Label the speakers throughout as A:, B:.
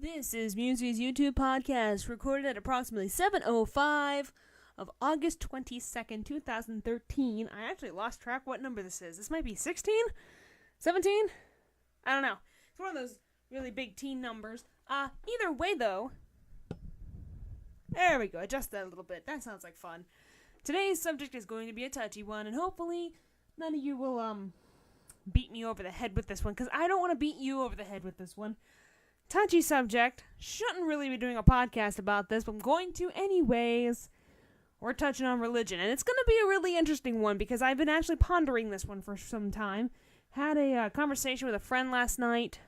A: This is Musey's YouTube podcast, recorded at approximately 7:05 of August 22nd, 2013. I actually lost track what number this is. This might be 16? 17? I don't know. It's one of those really big teen numbers. Either way, though, there we go. Adjust that a little bit. That sounds like fun. Today's subject is going to be a touchy one, and hopefully none of you will, beat me over the head with this one, because I don't want to beat you over the head with this one. Touchy subject. Shouldn't really be doing a podcast about this, but I'm going to anyways. We're touching on religion, and it's going to be a really interesting one because I've been actually pondering this one for some time. Had a conversation with a friend last night.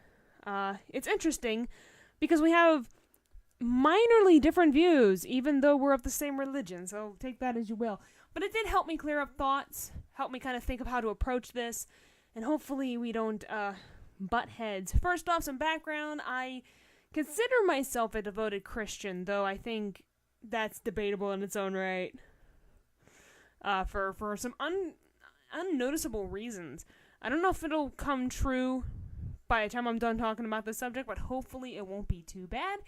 A: It's interesting because we have minorly different views, even though we're of the same religion, so take that as you will. But it did help me clear up thoughts, help me kind of think of how to approach this, and hopefully we don't butt heads. First off, some background. I consider myself a devoted Christian, though I think that's debatable in its own right. For some unnoticeable reasons. I don't know if it'll come true by the time I'm done talking about this subject, but hopefully it won't be too bad.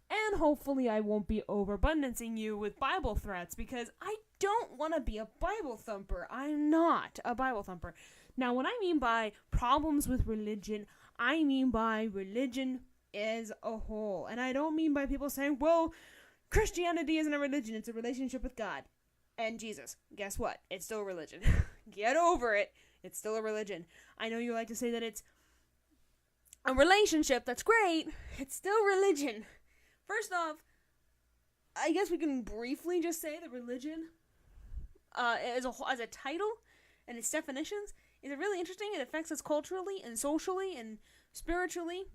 A: And hopefully I won't be overabundancing you with Bible threats, because I don't want to be a Bible thumper. I'm not a Bible thumper. Now, what I mean by problems with religion, I mean by religion as a whole. And I don't mean by people saying, well, Christianity isn't a religion, it's a relationship with God and Jesus. Guess what? It's still a religion. Get over it. It's still a religion. I know you like to say that it's a relationship. That's great. It's still religion. First off, I guess we can briefly just say that religion, as a title and its definitions, is really interesting. It affects us culturally and socially and spiritually,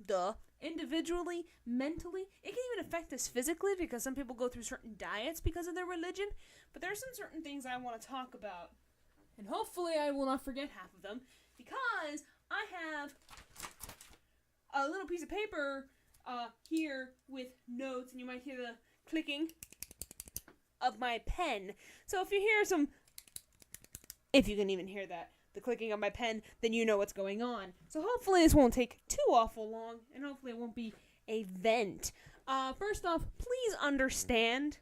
A: individually, mentally. It can even affect us physically because some people go through certain diets because of their religion. But there are some certain things I want to talk about. And hopefully I will not forget half of them, because I have a little piece of paper here with notes, and you might hear the clicking of my pen. So if you can even hear that, the clicking of my pen, then you know what's going on. So hopefully this won't take too awful long, and hopefully it won't be a vent. First off, please understand,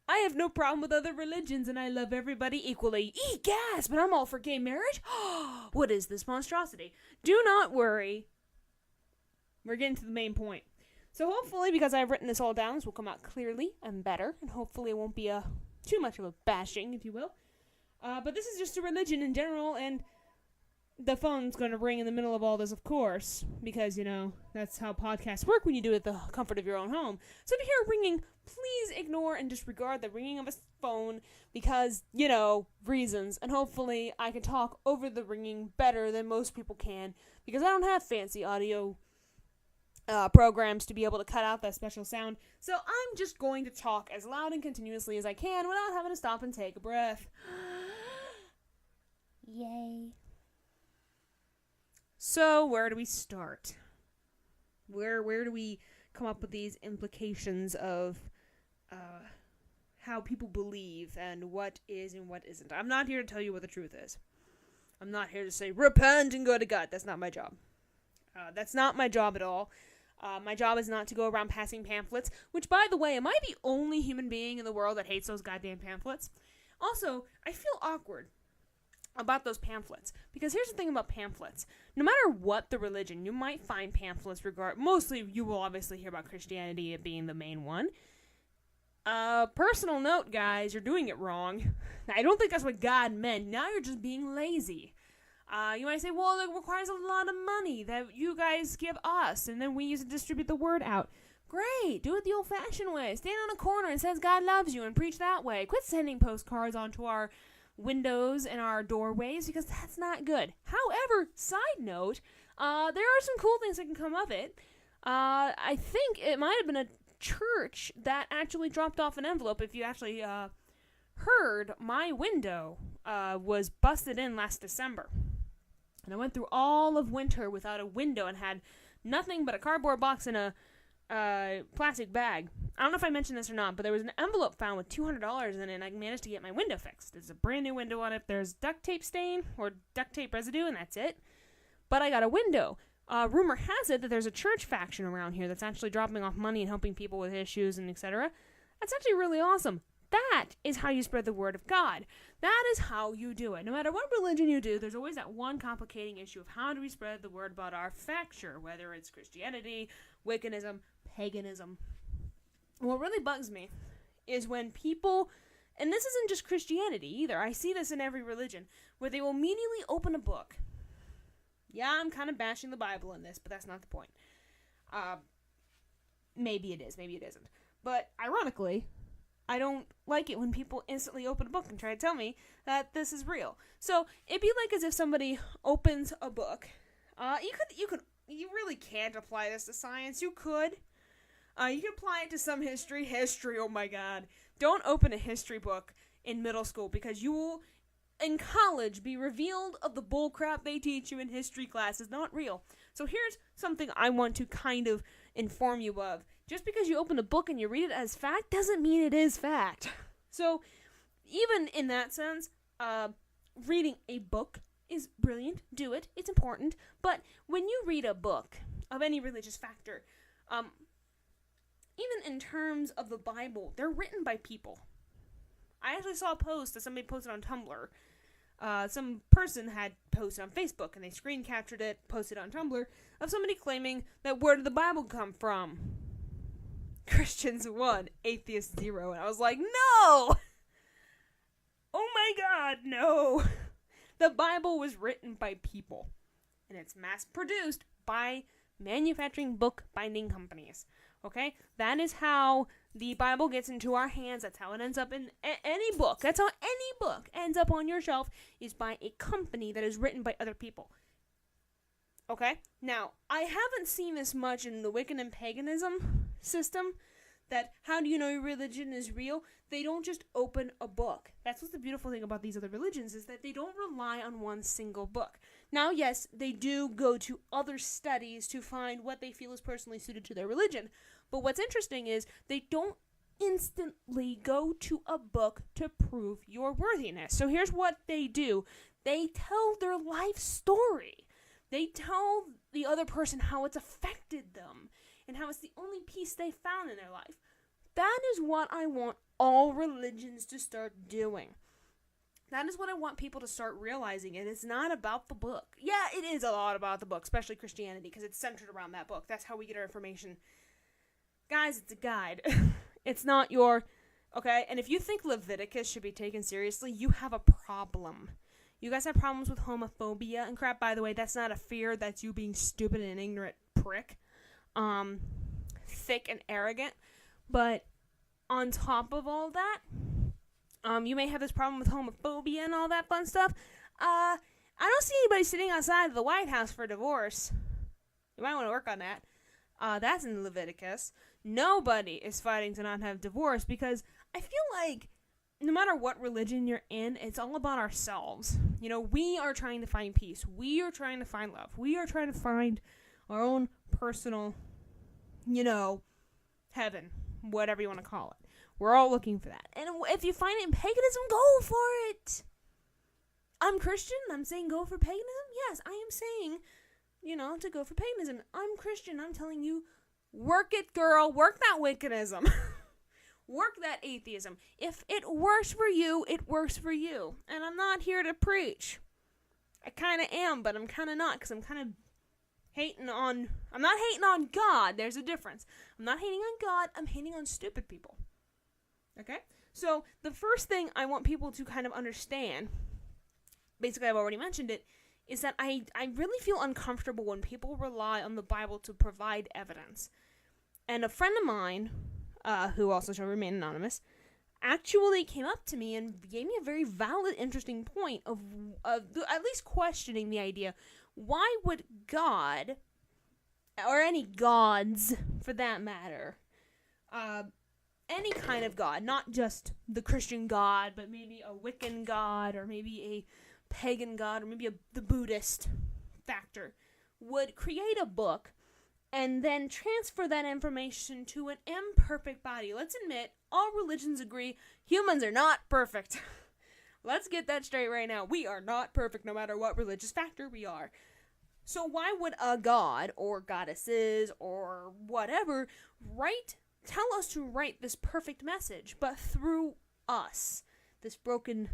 A: I have no problem with other religions, and I love everybody equally. Gas! But I'm all for gay marriage? What is this monstrosity? Do not worry. We're getting to the main point. So hopefully, because I've written this all down, this will come out clearly and better, and hopefully it won't be too much of a bashing, if you will. But this is just a religion in general, and the phone's going to ring in the middle of all this, of course, because, that's how podcasts work when you do it at the comfort of your own home. So if you hear ringing, please ignore and disregard the ringing of a phone because, reasons. And hopefully I can talk over the ringing better than most people can, because I don't have fancy audio programs to be able to cut out that special sound. So I'm just going to talk as loud and continuously as I can without having to stop and take a breath. Yay. So where do we start? Where do we come up with these implications of how people believe and what is and what isn't? I'm not here to tell you what the truth is. I'm not here to say repent and go to God. That's not my job. That's not my job at all. My job is not to go around passing pamphlets, which, by the way, am I the only human being in the world that hates those goddamn pamphlets? Also, I feel awkward about those pamphlets, because here's the thing about pamphlets. No matter what the religion, you might find pamphlets mostly you will obviously hear about Christianity being the main one. Personal note, guys, you're doing it wrong. I don't think that's what God meant. Now you're just being lazy. You might say, well, it requires a lot of money that you guys give us, and then we use it to distribute the word out. Great, do it the old-fashioned way. Stand on a corner and says God loves you and preach that way. Quit sending postcards onto our windows and our doorways, because that's not good. However, side note, there are some cool things that can come of it. I think it might have been a church that actually dropped off an envelope. If you actually heard, my window was busted in last December. And I went through all of winter without a window and had nothing but a cardboard box and a plastic bag. I don't know if I mentioned this or not, but there was an envelope found with $200 in it, and I managed to get my window fixed. There's a brand new window on it. There's duct tape stain or duct tape residue, and that's it. But I got a window. Rumor has it that there's a church faction around here that's actually dropping off money and helping people with issues and etc. That's actually really awesome. That is how you spread the word of God. That is how you do it. No matter what religion you do, there's always that one complicating issue of how do we spread the word about our facture, whether it's Christianity, Wiccanism, paganism. What really bugs me is when people, and this isn't just Christianity either, I see this in every religion, where they will immediately open a book. Yeah, I'm kind of bashing the Bible in this, but that's not the point. Maybe it is, maybe it isn't. But ironically, I don't like it when people instantly open a book and try to tell me that this is real. So it'd be like as if somebody opens a book. You really can't apply this to science. You could. You can apply it to some history. History, oh my god. Don't open a history book in middle school because you will, in college, be revealed of the bullcrap they teach you in history class is not real. So here's something I want to kind of inform you of. Just because you open a book and you read it as fact doesn't mean it is fact. So even in that sense, reading a book is brilliant. Do it. It's important. But when you read a book of any religious factor, even in terms of the Bible, they're written by people. I actually saw a post that somebody posted on Tumblr. Some person had posted on Facebook, and they screen captured it, posted on Tumblr, of somebody claiming that where did the Bible come from? Christians 1, atheists 0. And I was like, no! Oh my god, no! The Bible was written by people. And it's mass-produced by manufacturing book binding companies. Okay? That is how the Bible gets into our hands. That's how it ends up in any book. That's how any book ends up on your shelf, is by a company that is written by other people. Okay? Now, I haven't seen this much in the Wiccan and paganism system, that how do you know your religion is real? They don't just open a book. That's what's the beautiful thing about these other religions, is that they don't rely on one single book. Now, yes, they do go to other studies to find what they feel is personally suited to their religion. But what's interesting is they don't instantly go to a book to prove your worthiness. So here's what they do. They tell their life story. They tell the other person how it's affected them and how it's the only peace they found in their life. That is what I want all religions to start doing. That is what I want people to start realizing. And it's not about the book. Yeah, it is a lot about the book, especially Christianity, because it's centered around that book. That's how we get our information. Guys, it's a guide. It's not your... Okay? And if you think Leviticus should be taken seriously, you have a problem. You guys have problems with homophobia and crap. By the way, that's not a fear. That's you being stupid and an ignorant prick. Thick and arrogant. But on top of all that, you may have this problem with homophobia and all that fun stuff. I don't see anybody sitting outside of the White House for divorce. You might want to work on that. That's in Leviticus. Nobody is fighting to not have divorce, because I feel like no matter what religion you're in, it's all about ourselves. You know, we are trying to find peace. We are trying to find love. We are trying to find our own personal, heaven, whatever you want to call it. We're all looking for that. And if you find it in paganism, go for it. I'm Christian. I'm saying go for paganism. Yes, I am saying, to go for paganism. I'm Christian. I'm telling you, work it, girl. Work that Wiccanism. Work that atheism. If it works for you, it works for you. And I'm not here to preach. I kind of am, but I'm kind of not, because I'm kind of I'm not hating on God. There's a difference. I'm not hating on God. I'm hating on stupid people. Okay? So the first thing I want people to kind of understand, basically I've already mentioned it, is that I really feel uncomfortable when people rely on the Bible to provide evidence. And a friend of mine, who also shall remain anonymous, actually came up to me and gave me a very valid, interesting point of at least questioning the idea, why would God, or any gods for that matter, any kind of god, not just the Christian god, but maybe a Wiccan god, or maybe a pagan god, or maybe the Buddhist factor, would create a book and then transfer that information to an imperfect body. Let's admit, all religions agree humans are not perfect. Let's get that straight right now. We are not perfect no matter what religious factor we are. So why would a god or goddesses or whatever tell us to write this perfect message, but through us, this broken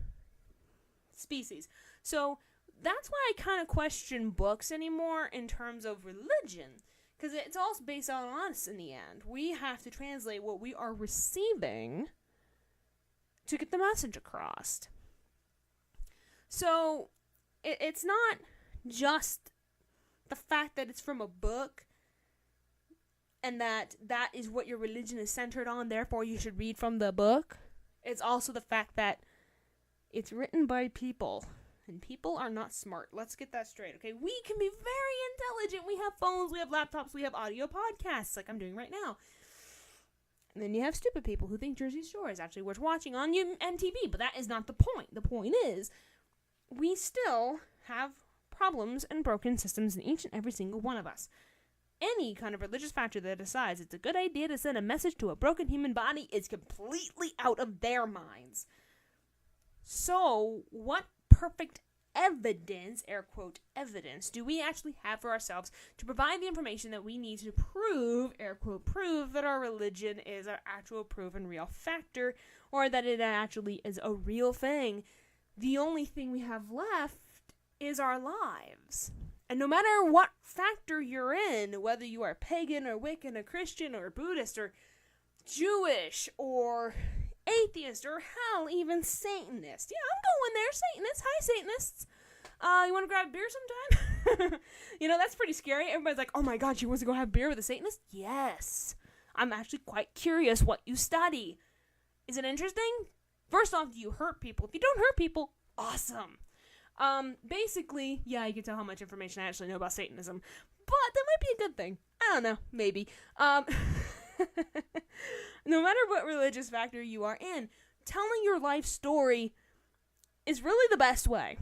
A: species? So that's why I kind of question books anymore in terms of religion, because it's all based on us in the end. We have to translate what we are receiving to get the message across. So it's not just the fact that it's from a book and that is what your religion is centered on, therefore you should read from the book. It's also the fact that it's written by people, and people are not smart. Let's get that straight, okay? We can be very intelligent. We have phones, we have laptops, we have audio podcasts like I'm doing right now. And then you have stupid people who think Jersey Shore is actually worth watching on MTV, but that is not the point. The point is, we still have problems and broken systems in each and every single one of us. Any kind of religious factor that decides it's a good idea to send a message to a broken human body is completely out of their minds. So, what perfect evidence, air quote, evidence, do we actually have for ourselves to provide the information that we need to prove, air quote, prove that our religion is an actual proven real factor, or that it actually is a real thing? The only thing we have left is our lives. And no matter what factor you're in, whether you are pagan or Wiccan or Christian or Buddhist or Jewish or atheist or hell, even Satanist. Yeah, I'm going there, Satanists. Hi, Satanists. You want to grab beer sometime? That's pretty scary. Everybody's like, oh my god, she wants to go have beer with a Satanist? Yes. I'm actually quite curious what you study. Is it interesting? First off, do you hurt people? If you don't hurt people, awesome. Basically, yeah, you can tell how much information I actually know about Satanism, but that might be a good thing. I don't know, maybe. No matter what religious factor you are in, telling your life story is really the best way.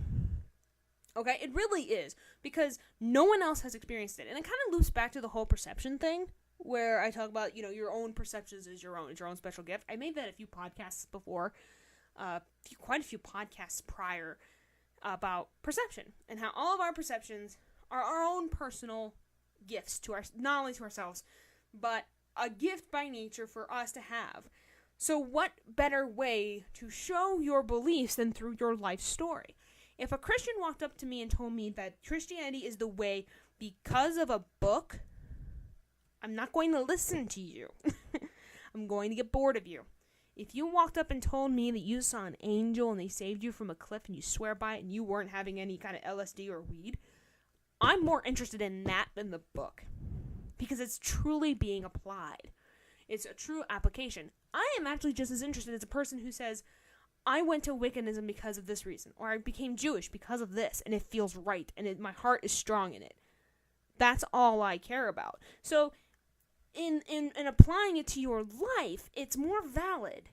A: Okay, it really is, because no one else has experienced it, and it kind of loops back to the whole perception thing, where I talk about, your own perceptions is your own special gift. I made that a few podcasts before, quite a few podcasts prior, about perception, and how all of our perceptions are our own personal gifts not only to ourselves, but a gift by nature for us to have. So what better way to show your beliefs than through your life story? If a Christian walked up to me and told me that Christianity is the way because of a book, I'm not going to listen to you. I'm going to get bored of you. If you walked up and told me that you saw an angel and they saved you from a cliff and you swear by it and you weren't having any kind of LSD or weed, I'm more interested in that than the book, because it's truly being applied. It's a true application. I am actually just as interested as a person who says, I went to Wiccanism because of this reason, or I became Jewish because of this, and it feels right, and my heart is strong in it. That's all I care about. So, in applying it to your life, it's more valid.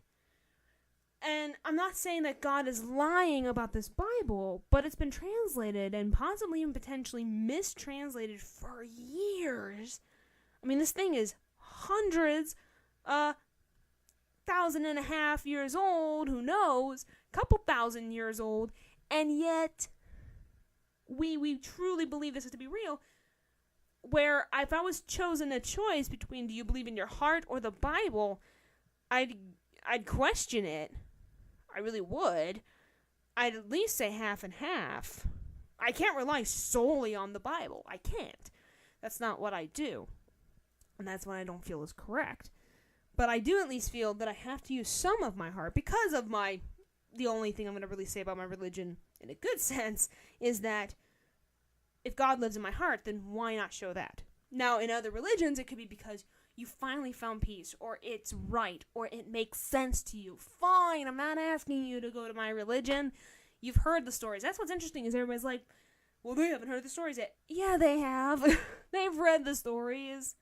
A: And I'm not saying that God is lying about this Bible, but it's been translated and possibly even potentially mistranslated for years. I mean, this thing is hundreds, 1,500 years old, who knows, couple thousand years old, and yet we truly believe this is to be real. Where if I was chosen a choice between do you believe in your heart or the Bible, I'd question it. I really would. I'd at least say half and half. I can't rely solely on the Bible. I can't. That's not what I do. And that's what I don't feel is correct. But I do at least feel that I have to use some of my heart because of the only thing I'm going to really say about my religion in a good sense is that if God lives in my heart, then why not show that? Now, in other religions, it could be because you finally found peace, or it's right, or it makes sense to you. Fine, I'm not asking you to go to my religion. You've heard the stories. That's what's interesting, is everybody's like, well, they haven't heard the stories yet. Yeah, they have. They've read the stories.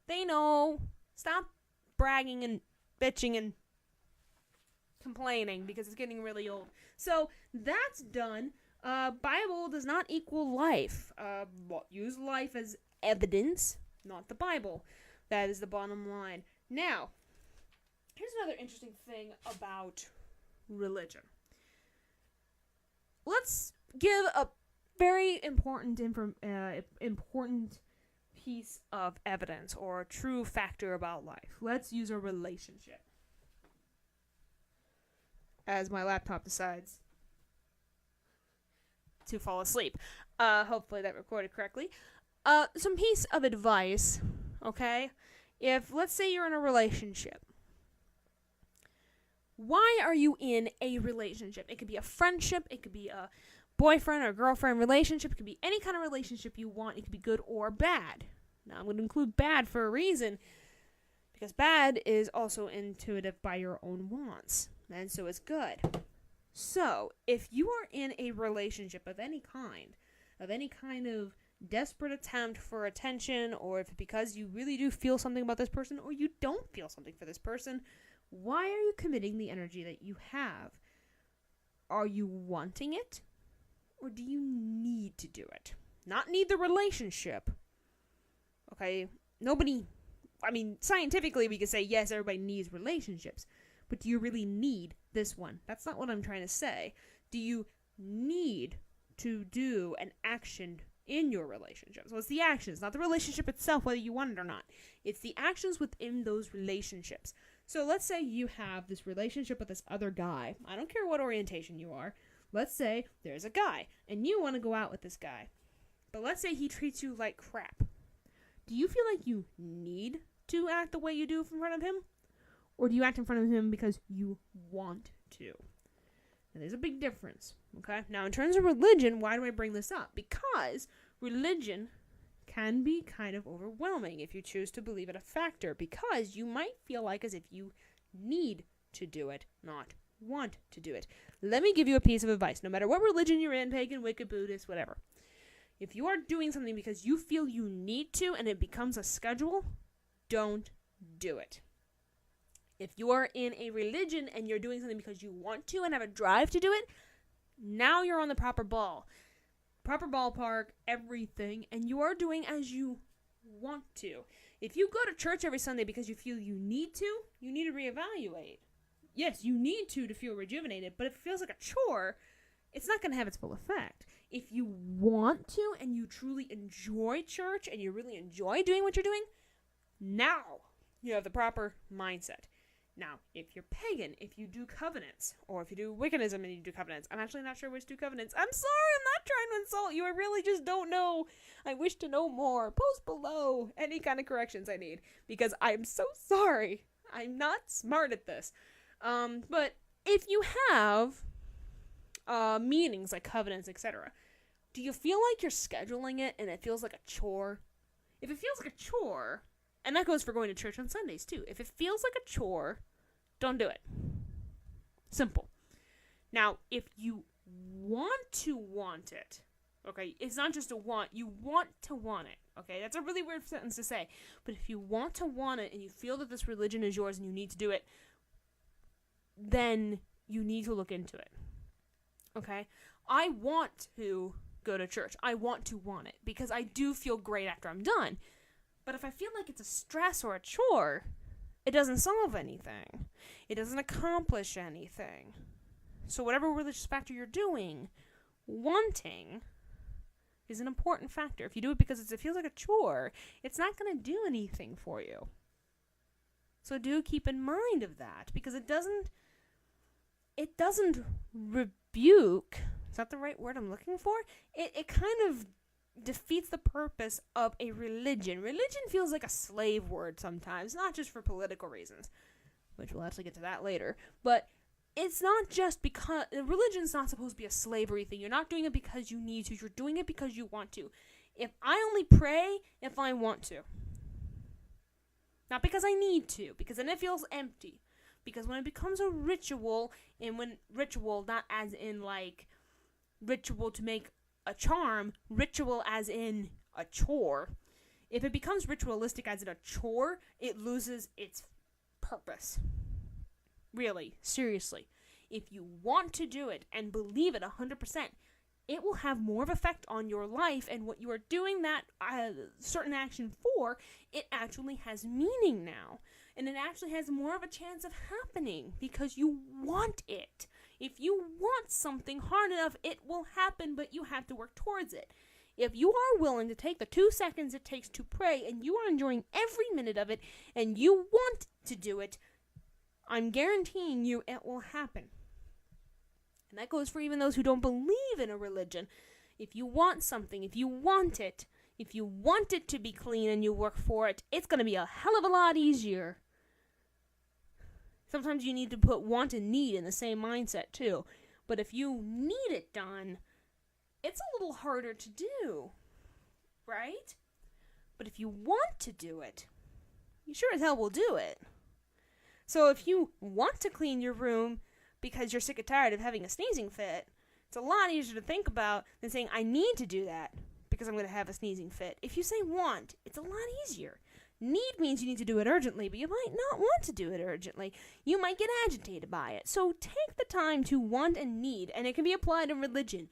A: They know. Stop bragging and bitching and complaining, because it's getting really old. So, that's done. Bible does not equal life. Use life as evidence, not the Bible. That is the bottom line. Now, here's another interesting thing about religion. Let's give a very important important piece of evidence or true factor about life. Let's use a relationship. As my laptop decides to fall asleep. Hopefully that recorded correctly. Some piece of advice, okay? If, let's say you're in a relationship. Why are you in a relationship? It could be a friendship, it could be a boyfriend or girlfriend relationship, it could be any kind of relationship you want, it could be good or bad. Now I'm going to include bad for a reason, because bad is also intuitive by your own wants, and so it's good. So, if you are in a relationship of any kind of desperate attempt for attention, or if it's because you really do feel something about this person, or you don't feel something for this person, why are you committing the energy that you have? Are you wanting it? Or do you need to do it? Not need the relationship. Okay? Scientifically we could say, yes, everybody needs relationships. But do you really need this one? That's not what I'm trying to say. Do you need to do an action in your relationship? So it's the actions, not the relationship itself, whether you want it or not. It's the actions within those relationships. So let's say you have this relationship with this other guy. I don't care what orientation you are. Let's say there's a guy, and you want to go out with this guy. But let's say he treats you like crap. Do you feel like you need to act the way you do in front of him? Or do you act in front of him because you want to? Now, there's a big difference, okay? Now, in terms of religion, why do I bring this up? Because religion can be kind of overwhelming if you choose to believe it a factor, because you might feel like as if you need to do it, not want to do it. Let me give you a piece of advice. No matter what religion you're in, pagan, Wicca, Buddhist, whatever. If you are doing something because you feel you need to and it becomes a schedule, don't do it. If you are in a religion and you're doing something because you want to and have a drive to do it, now you're on the proper ballpark, everything, and you are doing as you want to. If you go to church every Sunday because you feel you need to reevaluate. Yes, you need to feel rejuvenated, but if it feels like a chore, it's not going to have its full effect. If you want to and you truly enjoy church and you really enjoy doing what you're doing, now you have the proper mindset. Now, if you're pagan, if you do covenants, or if you do Wiccanism and you do covenants, I'm actually not sure which do covenants. I'm sorry, I'm not trying to insult you. I really just don't know. I wish to know more. Post below any kind of corrections I need, because I'm so sorry. I'm not smart at this. But if you have meanings like covenants, etc., do you feel like you're scheduling it and it feels like a chore? If it feels like a chore, and that goes for going to church on Sundays too. If it feels like a chore, don't do it. Simple. Now, if you want it, okay, it's not just a want, you want to want it, okay? That's a really weird sentence to say. But if you want it and you feel that this religion is yours and you need to do it, then you need to look into it, okay? I want to go to church. I want it because I do feel great after I'm done. But if I feel like it's a stress or a chore, it doesn't solve anything. It doesn't accomplish anything. So whatever religious factor you're doing, wanting is an important factor. If you do it because it feels like a chore, it's not going to do anything for you. So do keep in mind of that, because it doesn't rebuke, is that the right word I'm looking for? It kind of defeats the purpose of a religion. Religion feels like a slave word sometimes, not just for political reasons, which we'll actually get to that later, but it's not just because religion's not supposed to be a slavery thing. You're not doing it because you need to. You're doing it because you want to. If I only pray if I want to, not because I need to, because then it feels empty. Because when it becomes a ritual, and when ritual, not as in like ritual to make a charm, ritual as in a chore. If it becomes ritualistic as in a chore, it loses its purpose. Really, seriously. If you want to do it and believe it 100%, it will have more of effect on your life, and what you are doing that certain action for, it actually has meaning now. And it actually has more of a chance of happening because you want it. If you want something hard enough, it will happen, but you have to work towards it. If you are willing to take the 2 seconds it takes to pray, and you are enjoying every minute of it, and you want to do it, I'm guaranteeing you it will happen. And that goes for even those who don't believe in a religion. If you want something, if you want it to be clean and you work for it, it's going to be a hell of a lot easier. Sometimes you need to put want and need in the same mindset too. But if you need it done, it's a little harder to do, right? But if you want to do it, you sure as hell will do it. So if you want to clean your room because you're sick and tired of having a sneezing fit, it's a lot easier to think about than saying, I need to do that because I'm going to have a sneezing fit. If you say want, it's a lot easier. Need means you need to do it urgently, but you might not want to do it urgently. You might get agitated by it. So take the time to want and need, and it can be applied in religion.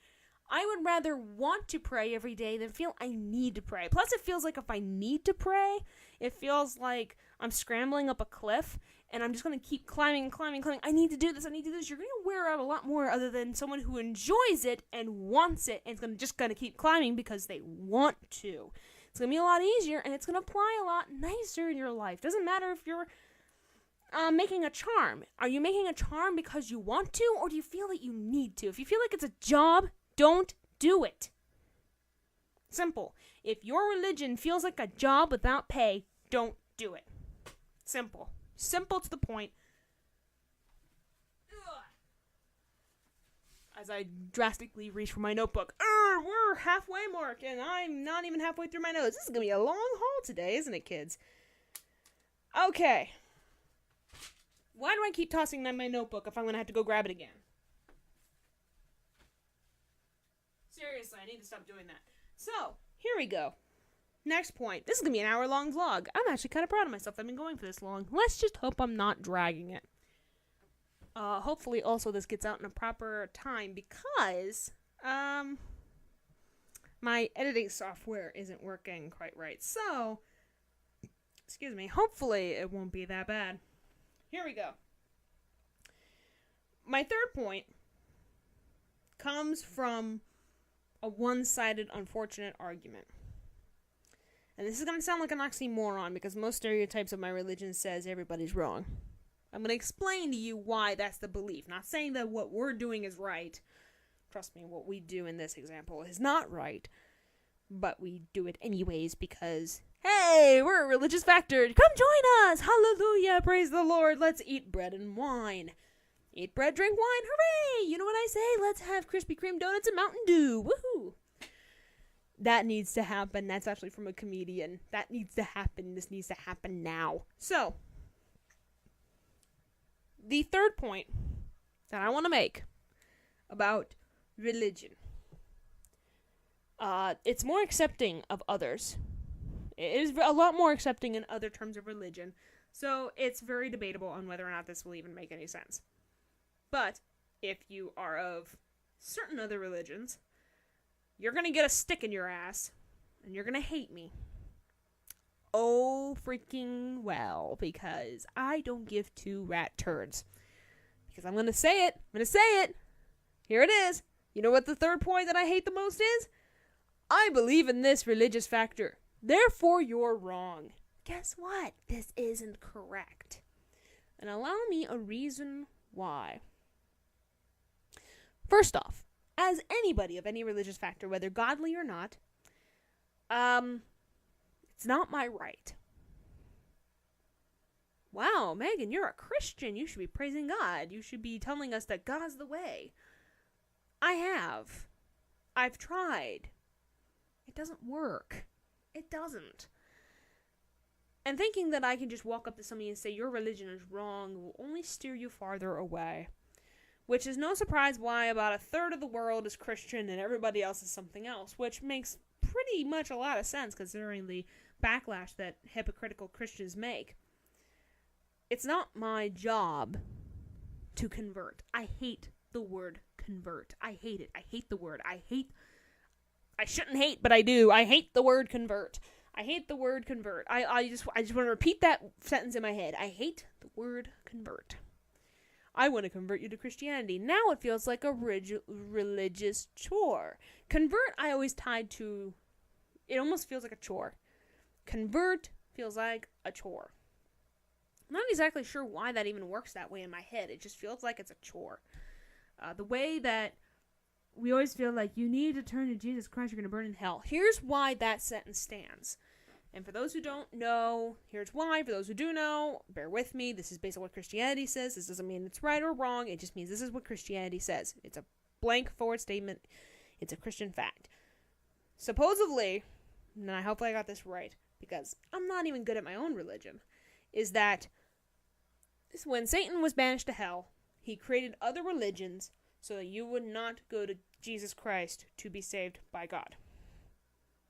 A: I would rather want to pray every day than feel I need to pray. Plus, it feels like if I need to pray, it feels like I'm scrambling up a cliff, and I'm just going to keep climbing and climbing and climbing. I need to do this, I need to do this. You're going to wear out a lot more other than someone who enjoys it and wants it, and is just going to keep climbing because they want to. It's going to be a lot easier, and it's going to apply a lot nicer in your life. Doesn't matter if you're making a charm. Are you making a charm because you want to, or do you feel that you need to? If you feel like it's a job, don't do it. Simple. If your religion feels like a job without pay, don't do it. Simple. Simple to the point. As I drastically reach for my notebook. We're halfway mark, and I'm not even halfway through my notes. This is going to be a long haul today, isn't it, kids? Okay. Why do I keep tossing my notebook if I'm going to have to go grab it again? Seriously, I need to stop doing that. So, here we go. Next point. This is going to be an hour-long vlog. I'm actually kind of proud of myself. I've been going for this long. Let's just hope I'm not dragging it. Hopefully, also, this gets out in a proper time because, my editing software isn't working quite right. So, excuse me, hopefully it won't be that bad. Here we go. My third point comes from a one-sided, unfortunate argument. And this is going to sound like an oxymoron because most stereotypes of my religion says everybody's wrong. I'm going to explain to you why that's the belief. Not saying that what we're doing is right. Trust me, what we do in this example is not right. But we do it anyways because, hey, we're a religious factor. Come join us. Hallelujah. Praise the Lord. Let's eat bread and wine. Eat bread, drink wine. Hooray. You know what I say? Let's have Krispy Kreme donuts and Mountain Dew. Woohoo. That needs to happen. That's actually from a comedian. That needs to happen. This needs to happen now. So, the third point that I want to make about religion. It's more accepting of others. It is a lot more accepting in other terms of religion. So, it's very debatable on whether or not this will even make any sense. But, if you are of certain other religions, you're going to get a stick in your ass, and you're going to hate me. Oh, freaking well, because I don't give two rat turds. Because I'm going to say it. Here it is. You know what the third point that I hate the most is? I believe in this religious factor. Therefore, you're wrong. Guess what? This isn't correct. And allow me a reason why. First off, as anybody of any religious factor, whether godly or not, it's not my right. Wow, Megan, you're a Christian. You should be praising God. You should be telling us that God's the way. I have. I've tried. It doesn't work. It doesn't. And thinking that I can just walk up to somebody and say your religion is wrong will only steer you farther away. Which is no surprise why about a third of the world is Christian and everybody else is something else, which makes pretty much a lot of sense considering the backlash that hypocritical Christians make. It's not my job to convert. I hate the word convert. I hate it. I hate the word. I shouldn't hate, but I do. I hate the word convert. I hate the word convert. I just want to repeat that sentence in my head. I hate the word convert. I want to convert you to Christianity. Now it feels like a religious chore. Convert, I always tied to, it almost feels like a chore. Convert feels like a chore. I'm not exactly sure why that even works that way in my head. It just feels like it's a chore. The way that we always feel like you need to turn to Jesus Christ, you're going to burn in hell. Here's why that sentence stands. And for those who don't know, here's why. For those who do know, bear with me. This is based on what Christianity says. This doesn't mean it's right or wrong. It just means this is what Christianity says. It's a blank forward statement. It's a Christian fact. Supposedly, and I hope I got this right, because I'm not even good at my own religion, is that when Satan was banished to hell, he created other religions so that you would not go to Jesus Christ to be saved by God.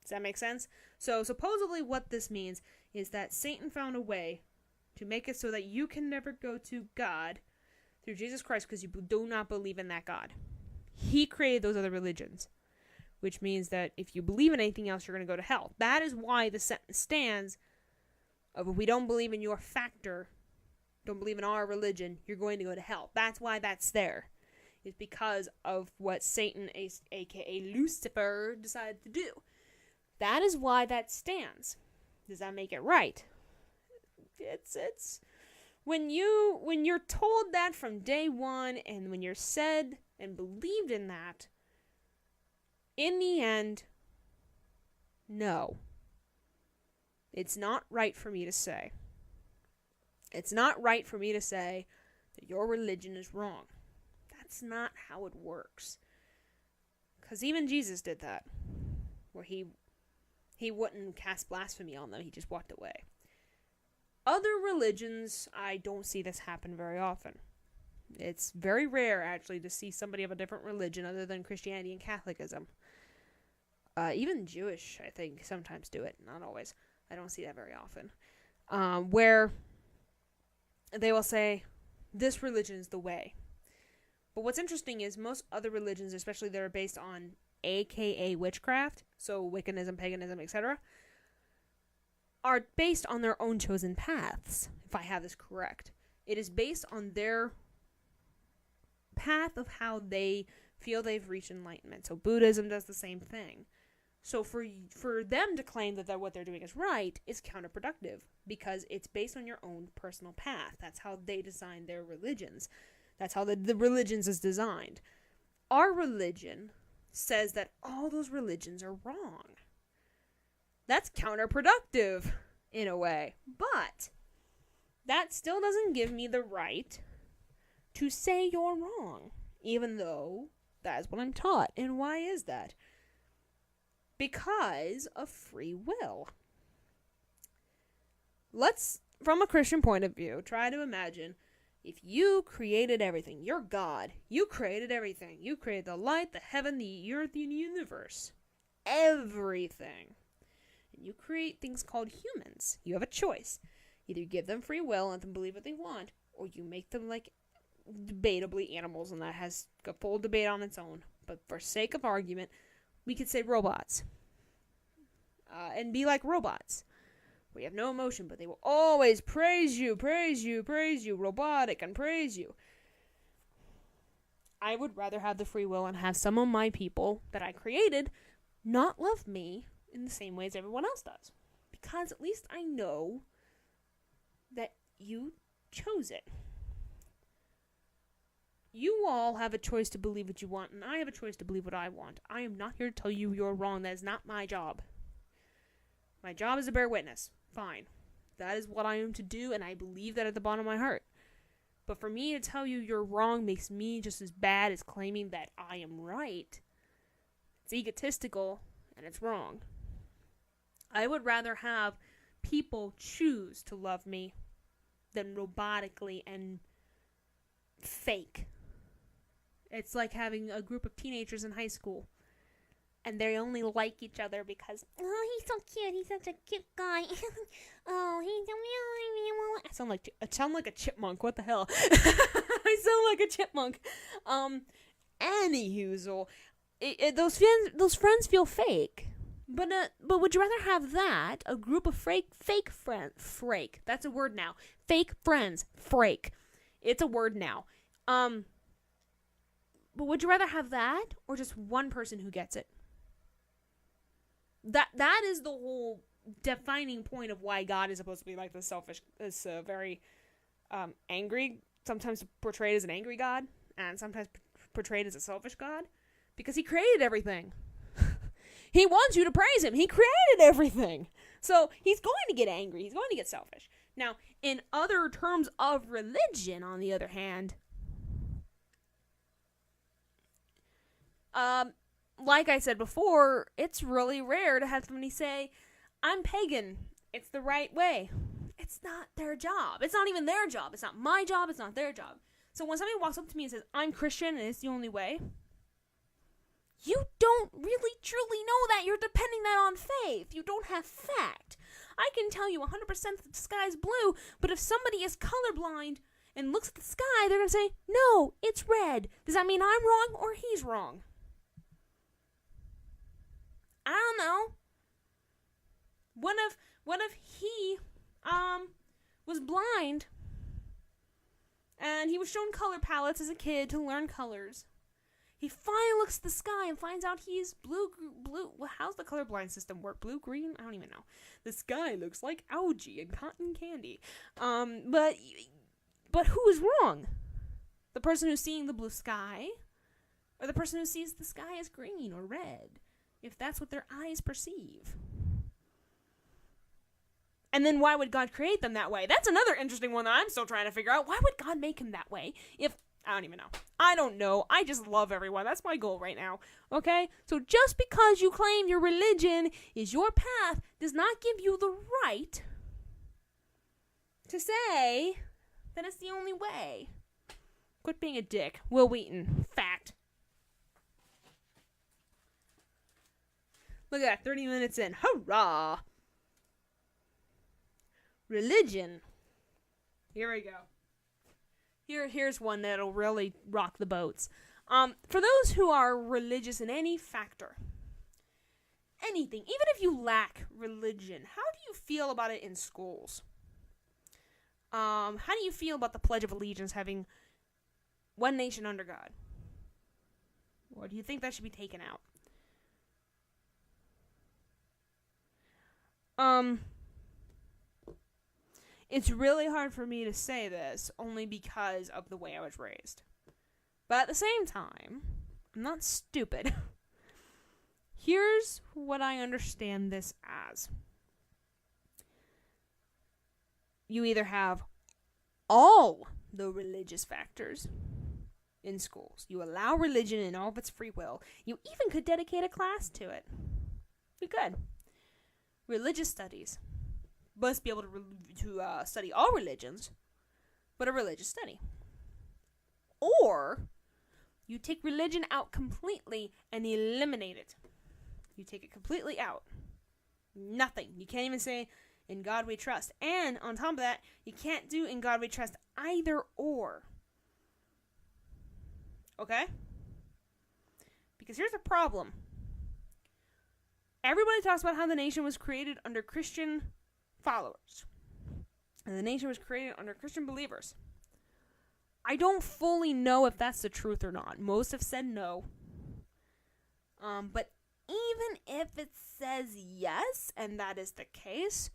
A: Does that make sense? So supposedly what this means is that Satan found a way to make it so that you can never go to God through Jesus Christ because you do not believe in that God. He created those other religions, which means that if you believe in anything else, you're going to go to hell. That is why the sentence stands of if we don't believe in your factor, don't believe in our religion, you're going to go to hell. That's why that's there. It's because of what Satan, aka Lucifer, decided to do. That is why that stands. Does that make it right? It's when you're told that from day one, and when you're said and believed in that, in the end, no. It's not right for me to say. It's not right for me to say that your religion is wrong. That's not how it works. Because even Jesus did that. Where he wouldn't cast blasphemy on them. He just walked away. Other religions, I don't see this happen very often. It's very rare, actually, to see somebody of a different religion other than Christianity and Catholicism. Even Jewish, I think, sometimes do it. Not always. I don't see that very often. Where they will say, this religion is the way. But what's interesting is most other religions, especially that are based on aka witchcraft, so Wiccanism, paganism, etc., are based on their own chosen paths, if I have this correct. It is based on their path of how they feel they've reached enlightenment. So Buddhism does the same thing. So for them to claim that what they're doing is right is counterproductive, because it's based on your own personal path. That's how they design their religions. That's how the religions is designed. Our religion says that all those religions are wrong. That's counterproductive, in a way. But that still doesn't give me the right to say you're wrong, even though that's what I'm taught. And why is that? Because of free will. Let's, from a Christian point of view, try to imagine if you created everything. You're God. You created everything. You created the light, the heaven, the earth, the universe. Everything. And you create things called humans. You have a choice. Either you give them free will and let them believe what they want, or you make them like debatably animals, and that has a full debate on its own. But for sake of argument, we could say robots. And be like robots. We have no emotion, but they will always praise you, robotic, and praise you. I would rather have the free will and have some of my people that I created not love me in the same way as everyone else does. Because at least I know that you chose it. You all have a choice to believe what you want, and I have a choice to believe what I want. I am not here to tell you you're wrong. That is not my job. My job is to bear witness. Fine. That is what I am to do, and I believe that at the bottom of my heart. But for me to tell you you're wrong makes me just as bad as claiming that I am right. It's egotistical, and it's wrong. I would rather have people choose to love me than robotically and fake. It's like having a group of teenagers in high school, and they only like each other because, oh, he's so cute, he's such a cute guy. Oh, he's so I sound like a chipmunk. What the hell? I sound like a chipmunk. Anywho, those friends feel fake. But would you rather have that, a group of fake friends, that's a word now, fake friends, frake, it's a word now, But would you rather have that or just one person who gets it? That is the whole defining point of why God is supposed to be like this selfish, this very angry, sometimes portrayed as an angry God, and sometimes portrayed as a selfish God, because he created everything. He wants you to praise him. He created everything. So he's going to get angry. He's going to get selfish. Now, in other terms of religion, on the other hand, like I said before, it's really rare to have somebody say, I'm pagan. It's the right way. It's not their job. It's not even their job. It's not my job. It's not their job. So when somebody walks up to me and says, I'm Christian and it's the only way, you don't really truly know that. You're depending that on faith. You don't have fact. I can tell you 100% that the sky's blue, but if somebody is colorblind and looks at the sky, they're going to say, no, it's red. Does that mean I'm wrong or he's wrong? I don't know. What if he was blind and he was shown color palettes as a kid to learn colors? He finally looks at the sky and finds out he's blue. Well, how's the colorblind system work? Blue, green? I don't even know. The sky looks like algae and cotton candy. But who is wrong? The person who's seeing the blue sky, or the person who sees the sky as green or red, if that's what their eyes perceive? And then why would God create them that way? That's another interesting one that I'm still trying to figure out. Why would God make him that way? I don't even know. I don't know. I just love everyone. That's my goal right now. Okay? So just because you claim your religion is your path does not give you the right to say that it's the only way. Quit being a dick. Will Wheaton. Fact. Look at that. 30 minutes in. Hurrah! Religion. Here we go. Here's one that'll really rock the boats. For those who are religious in any factor, anything, even if you lack religion, how do you feel about it in schools? How do you feel about the Pledge of Allegiance having one nation under God? Or do you think that should be taken out? It's really hard for me to say this, only because of the way I was raised. But at the same time, I'm not stupid. Here's what I understand this as. You either have all the religious factors in schools. You allow religion in all of its free will. You even could dedicate a class to it. You could. Religious studies. Must be able to study all religions, but a religious study. Or you take religion out completely and eliminate it. You take it completely out. Nothing. You can't even say, in God we trust. And on top of that, you can't do in God we trust either or. Okay? Because here's the problem. Everybody talks about how the nation was created under Christian followers. And the nation was created under Christian believers. I don't fully know if that's the truth or not. Most have said no. But even if it says yes, and that is the case,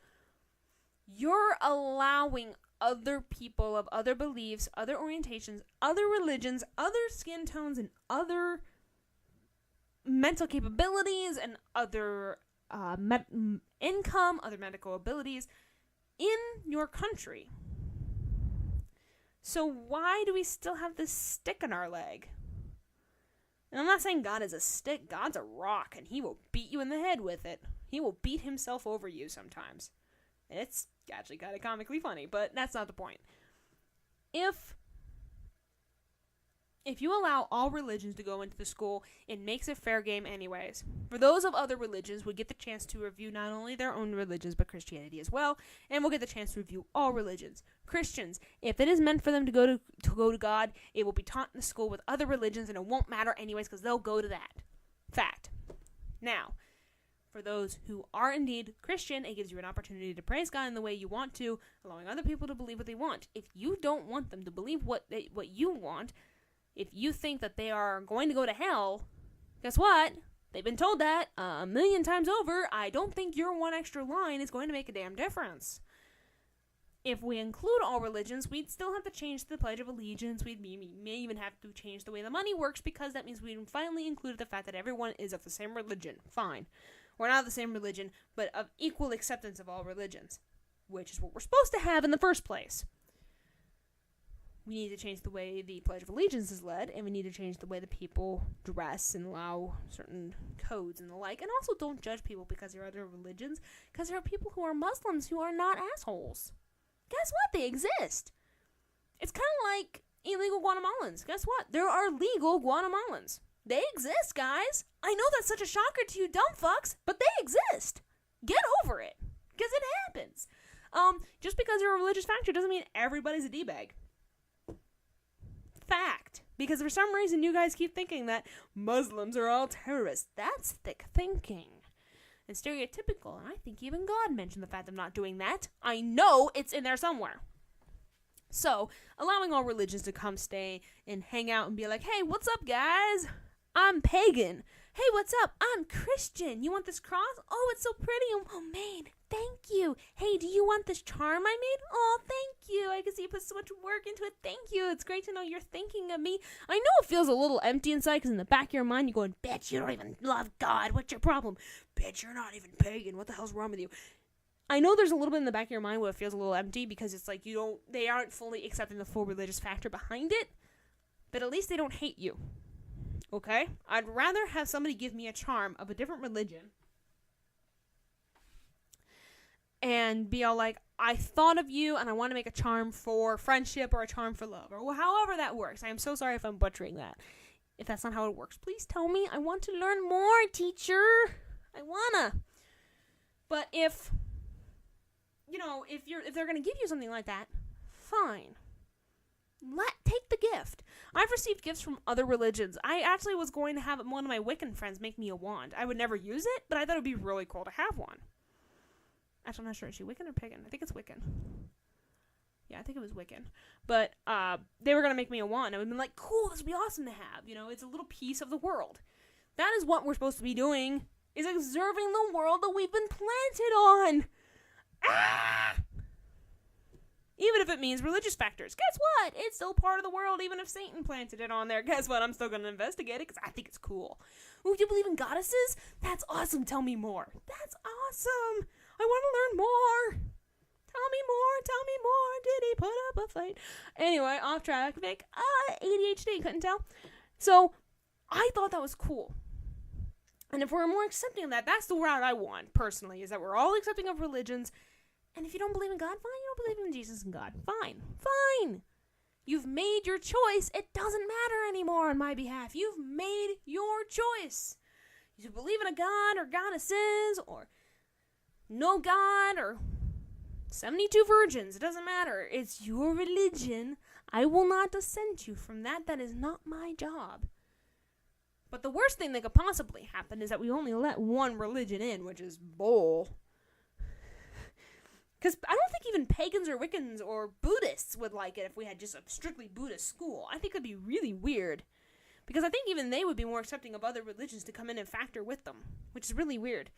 A: you're allowing other people of other beliefs, other orientations, other religions, other skin tones, and other mental capabilities, and other income, other medical abilities in your country. So why do we still have this stick in our leg? And I'm not saying God is a stick. God's a rock, and he will beat you in the head with it. He will beat himself over you sometimes. And it's actually kind of comically funny, but that's not the point. If you allow all religions to go into the school, it makes it fair game anyways. For those of other religions, would get the chance to review not only their own religions, but Christianity as well, and we'll get the chance to review all religions. Christians, if it is meant for them to go to God, it will be taught in the school with other religions, and it won't matter anyways, because they'll go to that. Fact. Now, For those who are indeed Christian, it gives you an opportunity to praise God in the way you want to, allowing other people to believe what they want. If you don't want them to believe what you want, if you think that they are going to go to hell, guess what? They've been told that a million times over. I don't think your one extra line is going to make a damn difference. If we include all religions, we'd still have to change the Pledge of Allegiance. We may even have to change the way the money works, because that means we finally included the fact that everyone is of the same religion. Fine. We're not of the same religion, but of equal acceptance of all religions, which is what we're supposed to have in the first place. We need to change the way the Pledge of Allegiance is led, and we need to change the way the people dress and allow certain codes and the like. And also don't judge people because they're other religions, because there are people who are Muslims who are not assholes. Guess what? They exist. It's kind of like illegal Guatemalans. Guess what? There are legal Guatemalans. They exist, guys. I know that's such a shocker to you dumb fucks, but they exist. Get over it. Because it happens. Just because you're a religious factor doesn't mean everybody's a D-bag. Fact. Because for some reason you guys keep thinking that Muslims are all terrorists. That's thick thinking. And stereotypical, and I think even God mentioned the fact of not doing that. I know it's in there somewhere. So, allowing all religions to come stay and hang out and be like, hey, what's up, guys? I'm pagan. Hey, what's up? I'm Christian. You want this cross? Oh, it's so pretty. Oh, man, thank you. Hey, do you want this charm I made? Oh, thank you. I can see you put so much work into it. Thank you. It's great to know you're thinking of me. I know it feels a little empty inside because in the back of your mind, you're going, bitch, you don't even love God. What's your problem? Bitch, you're not even pagan. What the hell's wrong with you? I know there's a little bit in the back of your mind where it feels a little empty because it's like they aren't fully accepting the full religious factor behind it, but at least they don't hate you. Okay? I'd rather have somebody give me a charm of a different religion and be all like, I thought of you and I want to make a charm for friendship or a charm for love or however that works. I am so sorry if I'm butchering that. If that's not how it works, please tell me. I want to learn more, teacher. I wanna. But if they're going to give you something like that, fine. Take the gift. I've received gifts from other religions. I actually was going to have one of my Wiccan friends make me a wand. I would never use it, but I thought it would be really cool to have one. Actually, I'm not sure. Is she Wiccan or pagan? I think it's Wiccan. Yeah, I think it was Wiccan. But they were going to make me a wand. I would have been like, cool, this would be awesome to have. It's a little piece of the world. That is what we're supposed to be doing, is observing the world that we've been planted on. Ah! Even if it means religious factors. Guess what? It's still part of the world, even if Satan planted it on there. Guess what? I'm still going to investigate it because I think it's cool. Ooh, do you believe in goddesses? That's awesome. Tell me more. That's awesome. I want to learn more. Tell me more. Did he put up a fight? Anyway, off track. Vic, ADHD, couldn't tell. So, I thought that was cool. And if we're more accepting of that, that's the route I want, personally, is that we're all accepting of religions. And if you don't believe in God, fine. You don't believe in Jesus and God, fine. You've made your choice. It doesn't matter anymore on my behalf. You've made your choice. You believe in a God or goddesses or no God or 72 virgins. It doesn't matter. It's your religion. I will not dissent you from that. That is not my job. But the worst thing that could possibly happen is that we only let one religion in, which is bull. Because I don't think even pagans or Wiccans or Buddhists would like it if we had just a strictly Buddhist school. I think it would be really weird. Because I think even they would be more accepting of other religions to come in and factor with them. Which is really weird.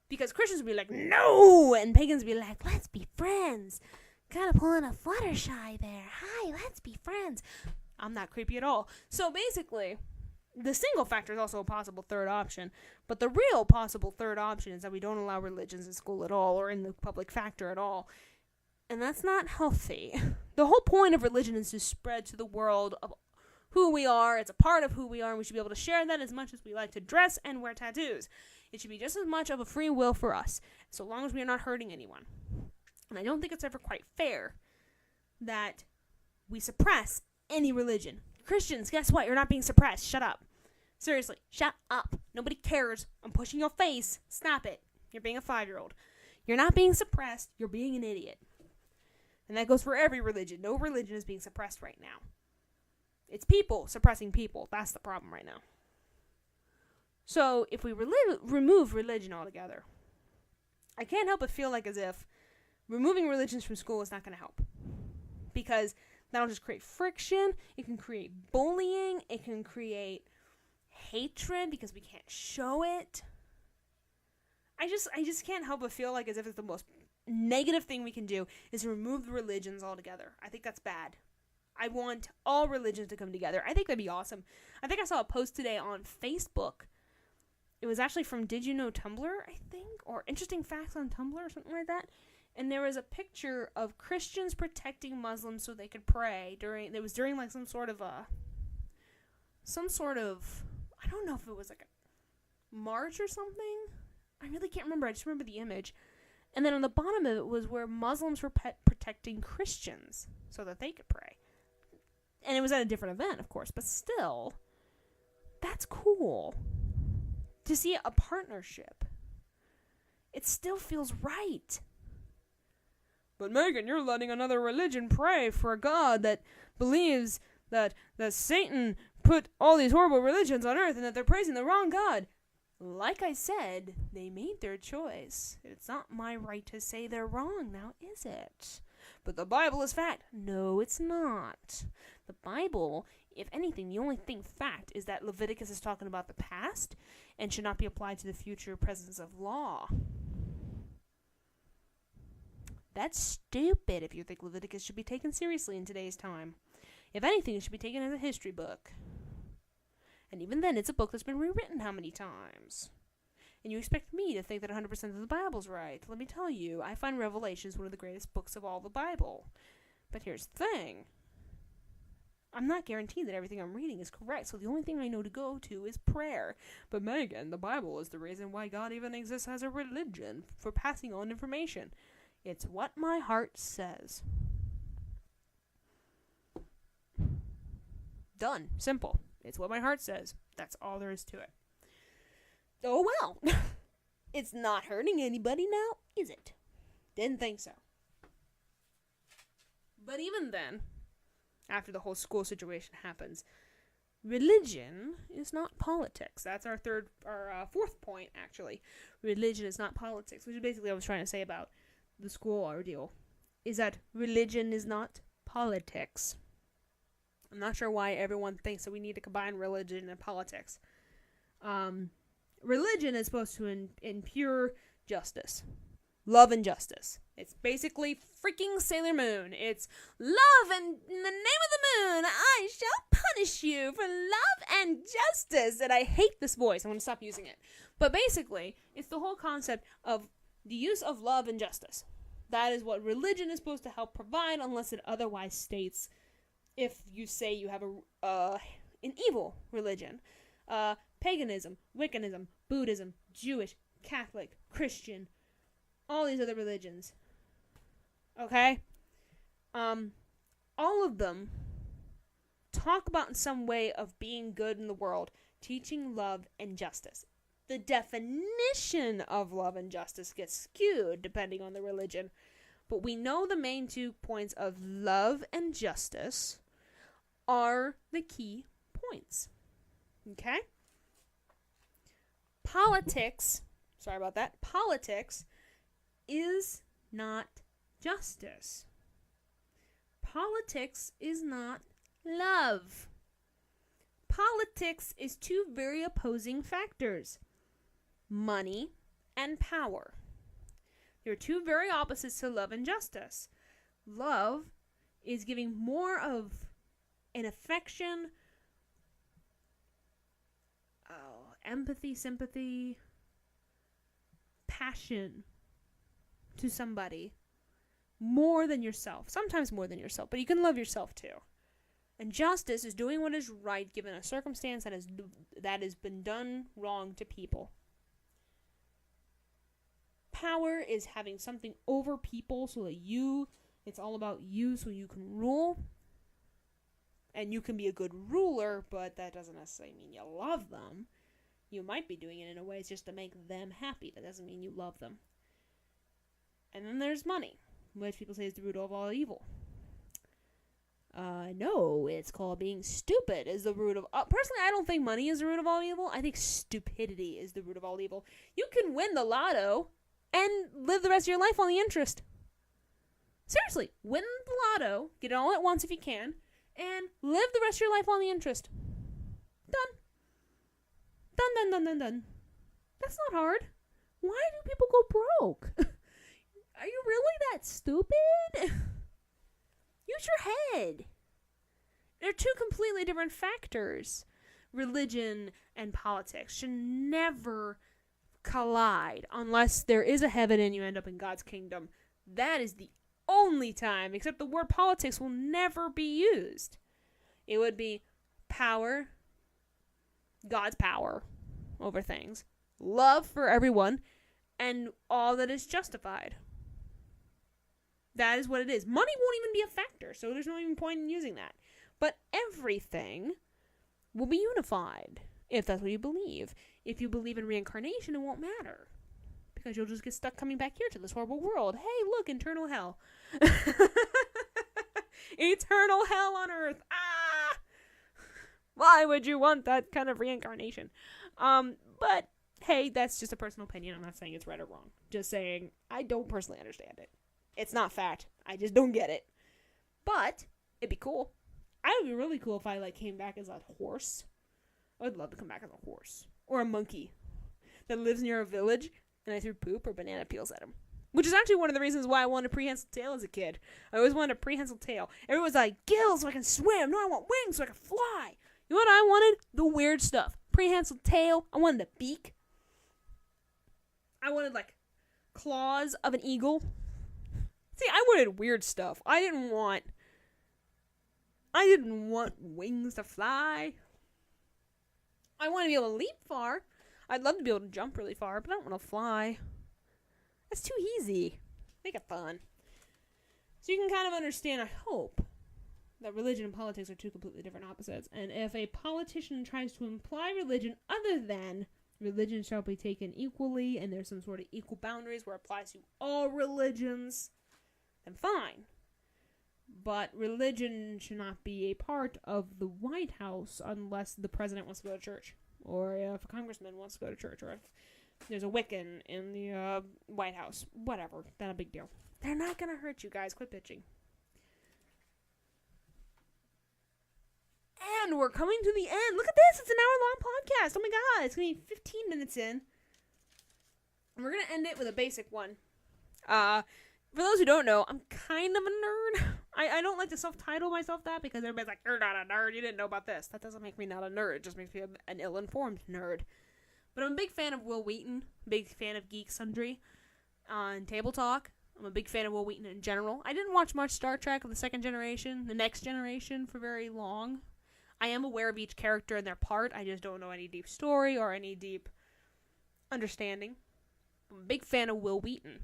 A: Because Christians would be like, no! And pagans would be like, let's be friends. Kind of pulling a Fluttershy there. Hi, let's be friends. I'm not creepy at all. So basically, the single factor is also a possible third option, but the real possible third option is that we don't allow religions in school at all or in the public factor at all, and that's not healthy. The whole point of religion is to spread to the world of who we are. It's a part of who we are, and we should be able to share that as much as we like to dress and wear tattoos. It should be just as much of a free will for us, so long as we are not hurting anyone. And I don't think it's ever quite fair that we suppress any religion. Christians, guess what? You're not being suppressed. Shut up. Seriously, shut up. Nobody cares. I'm pushing your face. Stop it. You're being a 5-year-old. You're not being suppressed. You're being an idiot. And that goes for every religion. No religion is being suppressed right now. It's people suppressing people. That's the problem right now. So if we remove religion altogether, I can't help but feel like as if removing religions from school is not going to help. Because that'll just create friction, it can create bullying, it can create hatred because we can't show it. I just can't help but feel like as if it's the most negative thing we can do is remove the religions altogether. I think that's bad. I want all religions to come together. I think that'd be awesome. I think I saw a post today on Facebook. It was actually from Did You Know Tumblr, I think, or Interesting Facts on Tumblr or something like that. And there was a picture of Christians protecting Muslims so they could pray during like some sort of I don't know if it was like a march or something. I really can't remember. I just remember the image. And then on the bottom of it was where Muslims were protecting Christians so that they could pray. And it was at a different event, of course, but still, that's cool. To see a partnership. It still feels right. But Megan, you're letting another religion pray for a God that believes that Satan put all these horrible religions on earth and that they're praising the wrong God. Like I said, they made their choice. It's not my right to say they're wrong now, is it? But the Bible is fact. No, it's not. The Bible, if anything, the only thing fact is that Leviticus is talking about the past and should not be applied to the future presence of law. That's stupid if you think Leviticus should be taken seriously in today's time. If anything, it should be taken as a history book. And even then, it's a book that's been rewritten how many times? And you expect me to think that 100% of the Bible's right. Let me tell you, I find Revelations one of the greatest books of all the Bible. But here's the thing. I'm not guaranteed that everything I'm reading is correct, so the only thing I know to go to is prayer. But Megan, the Bible is the reason why God even exists as a religion for passing on information. It's what my heart says. Done. Simple. It's what my heart says. That's all there is to it. Oh well. It's not hurting anybody now, is it? Didn't think so. But even then, after the whole school situation happens, religion is not politics. That's our fourth point, actually. Religion is not politics, which is basically what I was trying to say about the school ordeal, is that religion is not politics. I'm not sure why everyone thinks that we need to combine religion and politics. Religion is supposed to impure justice. Love and justice. It's basically freaking Sailor Moon. It's love and in the name of the moon, I shall punish you for love and justice. And I hate this voice. I'm going to stop using it. But basically, it's the whole concept of the use of love and justice. That is what religion is supposed to help provide, unless it otherwise states if you say you have an evil religion. Paganism, Wiccanism, Buddhism, Jewish, Catholic, Christian, all these other religions. Okay? All of them talk about in some way of being good in the world, teaching love and justice. The definition of love and justice gets skewed depending on the religion. But we know the main 2 points of love and justice are the key points. Okay? Politics is not justice. Politics is not love. Politics is 2 very opposing factors. Money and power. There are 2 very opposites to love and justice. Love is giving more of an affection, empathy, sympathy, passion to somebody more than yourself. Sometimes more than yourself, but you can love yourself too. And justice is doing what is right given a circumstance that has been done wrong to people. Power is having something over people so that it's all about you so you can rule. And you can be a good ruler, but that doesn't necessarily mean you love them. You might be doing it in a way just to make them happy. That doesn't mean you love them. And then there's money, which people say is the root of all evil. No, it's called being stupid is the root of... personally, I don't think money is the root of all evil. I think stupidity is the root of all evil. You can win the lotto and live the rest of your life on the interest. Seriously, win the lotto, get it all at once if you can, and live the rest of your life on the interest. Done. Done, done, done, done, done. That's not hard. Why do people go broke? Are you really that stupid? Use your head. They're two completely different factors. Religion and politics should never collide unless there is a heaven and you end up in God's kingdom. That is the only time, except the word politics will never be used. It would be power, God's power over things, love for everyone, and all that is justified. That is what it is. Money won't even be a factor, so there's no even point in using that. But everything will be unified, if that's what you believe. If you believe in reincarnation, it won't matter. Because you'll just get stuck coming back here to this horrible world. Hey, look, eternal hell. Eternal hell on earth. Ah! Why would you want that kind of reincarnation? But, hey, that's just a personal opinion. I'm not saying it's right or wrong. Just saying, I don't personally understand it. It's not fact. I just don't get it. But, it'd be cool. I would be really cool if I, came back as a horse. I would love to come back as a horse. Or a monkey that lives near a village, and I threw poop or banana peels at him. Which is actually one of the reasons why I wanted a prehensile tail as a kid. I always wanted a prehensile tail. Everyone's like, gills so I can swim. No, I want wings so I can fly. You know what I wanted? The weird stuff. Prehensile tail. I wanted a beak. I wanted, claws of an eagle. See, I wanted weird stuff. I didn't want wings to fly. I want to be able to leap far. I'd love to be able to jump really far, but I don't want to fly. That's too easy. Make it fun. So you can kind of understand, I hope, that religion and politics are two completely different opposites. And if a politician tries to imply religion other than religion shall be taken equally, and there's some sort of equal boundaries where it applies to all religions, then fine. But religion should not be a part of the White House unless the president wants to go to church. Or if a congressman wants to go to church. Or if there's a Wiccan in the White House. Whatever. Not a big deal. They're not going to hurt you guys. Quit bitching. And we're coming to the end. Look at this. It's an hour-long podcast. Oh my god. It's going to be 15 minutes in. And we're going to end it with a basic one. For those who don't know, I'm kind of a nerd. I don't like to self-title myself that because everybody's like, you're not a nerd, you didn't know about this. That doesn't make me not a nerd. It just makes me an ill-informed nerd. But I'm a big fan of Will Wheaton. Big fan of Geek Sundry on Table Talk. I'm a big fan of Will Wheaton in general. I didn't watch much Star Trek of the Second Generation, the Next Generation, for very long. I am aware of each character and their part. I just don't know any deep story or any deep understanding. I'm a big fan of Will Wheaton.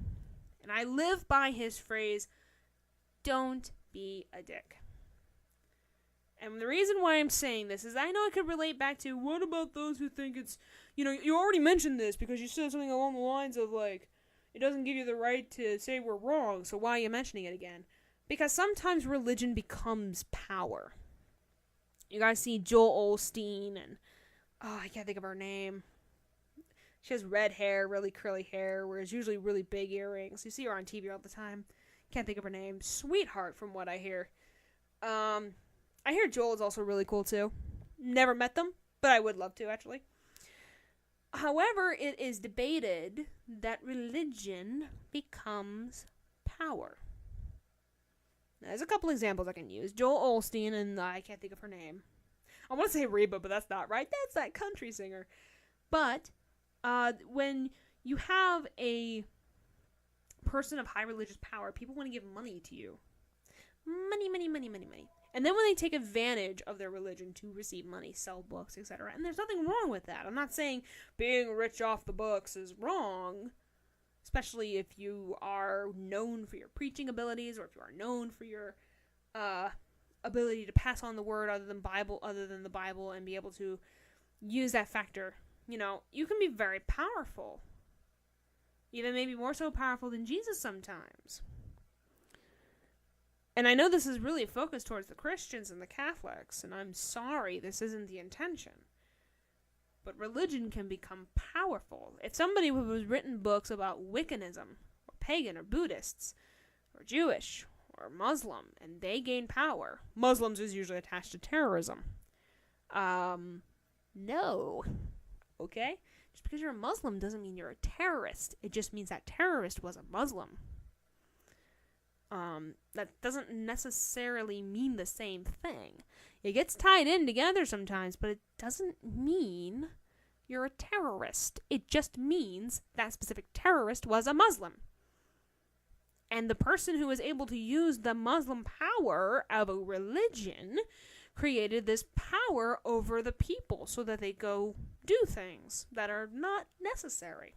A: And I live by his phrase, don't be a dick. And the reason why I'm saying this is I know it could relate back to, what about those who think it's, you already mentioned this because you said something along the lines of, it doesn't give you the right to say we're wrong, so why are you mentioning it again? Because sometimes religion becomes power. You guys see Joel Osteen and, I can't think of her name. She has red hair, really curly hair, wears usually really big earrings. You see her on TV all the time. Can't think of her name. Sweetheart, from what I hear. I hear Joel is also really cool, too. Never met them, but I would love to, actually. However, it is debated that religion becomes power. Now, there's a couple examples I can use. Joel Osteen, and I can't think of her name. I want to say Reba, but that's not right. That's that country singer. But when you have a person of high religious power, people want to give money to you. Money, money, money, money, money. And then when they take advantage of their religion to receive money, sell books, etc. And there's nothing wrong with that. I'm not saying being rich off the books is wrong, especially if you are known for your preaching abilities or if you are known for your ability to pass on the word other than the Bible and be able to use that factor. You can be very powerful. Even maybe more so powerful than Jesus sometimes. And I know this is really focused towards the Christians and the Catholics, and I'm sorry, this isn't the intention. But religion can become powerful. If somebody who has written books about Wiccanism, or pagan, or Buddhists, or Jewish, or Muslim, and they gain power, Muslims is usually attached to terrorism. No. Okay? Just because you're a Muslim doesn't mean you're a terrorist. It just means that terrorist was a Muslim. That doesn't necessarily mean the same thing. It gets tied in together sometimes, but it doesn't mean you're a terrorist. It just means that specific terrorist was a Muslim. And the person who was able to use the Muslim power of a religion created this power over the people so that they go do things that are not necessary.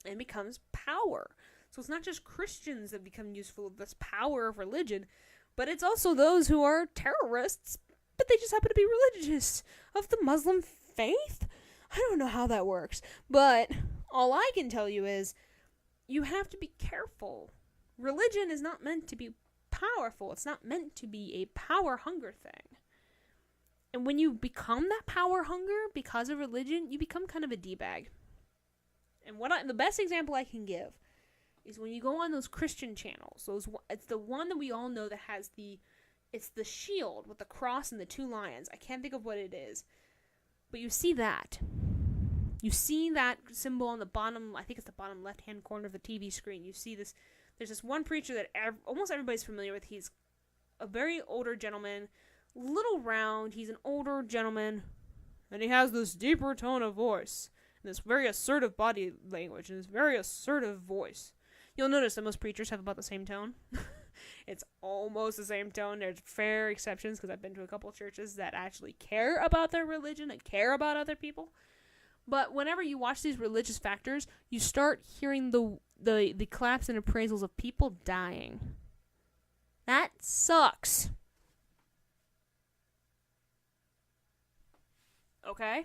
A: And becomes power. So it's not just Christians that become useful of this power of religion, but it's also those who are terrorists, but they just happen to be religious of the Muslim faith. I don't know how that works, but all I can tell you is you have to be careful. Religion is not meant to be powerful. It's not meant to be a power hunger thing. And when you become that power hunger because of religion, you become kind of a D-bag. And the best example I can give is when you go on those Christian channels. It's the one that we all know that has it's the shield with the cross and the two lions. I can't think of what it is. But you see that. You see that symbol on the bottom, I think it's the bottom left-hand corner of the TV screen. You see this, there's this one preacher that almost everybody's familiar with. He's a very older gentleman, little round. He's an older gentleman, and he has this deeper tone of voice, and this very assertive body language, and this very assertive voice. You'll notice that most preachers have about the same tone. It's almost the same tone. There's fair exceptions, because I've been to a couple churches that actually care about their religion and care about other people. But whenever you watch these religious factors, you start hearing the claps and appraisals of people dying. That sucks. Okay?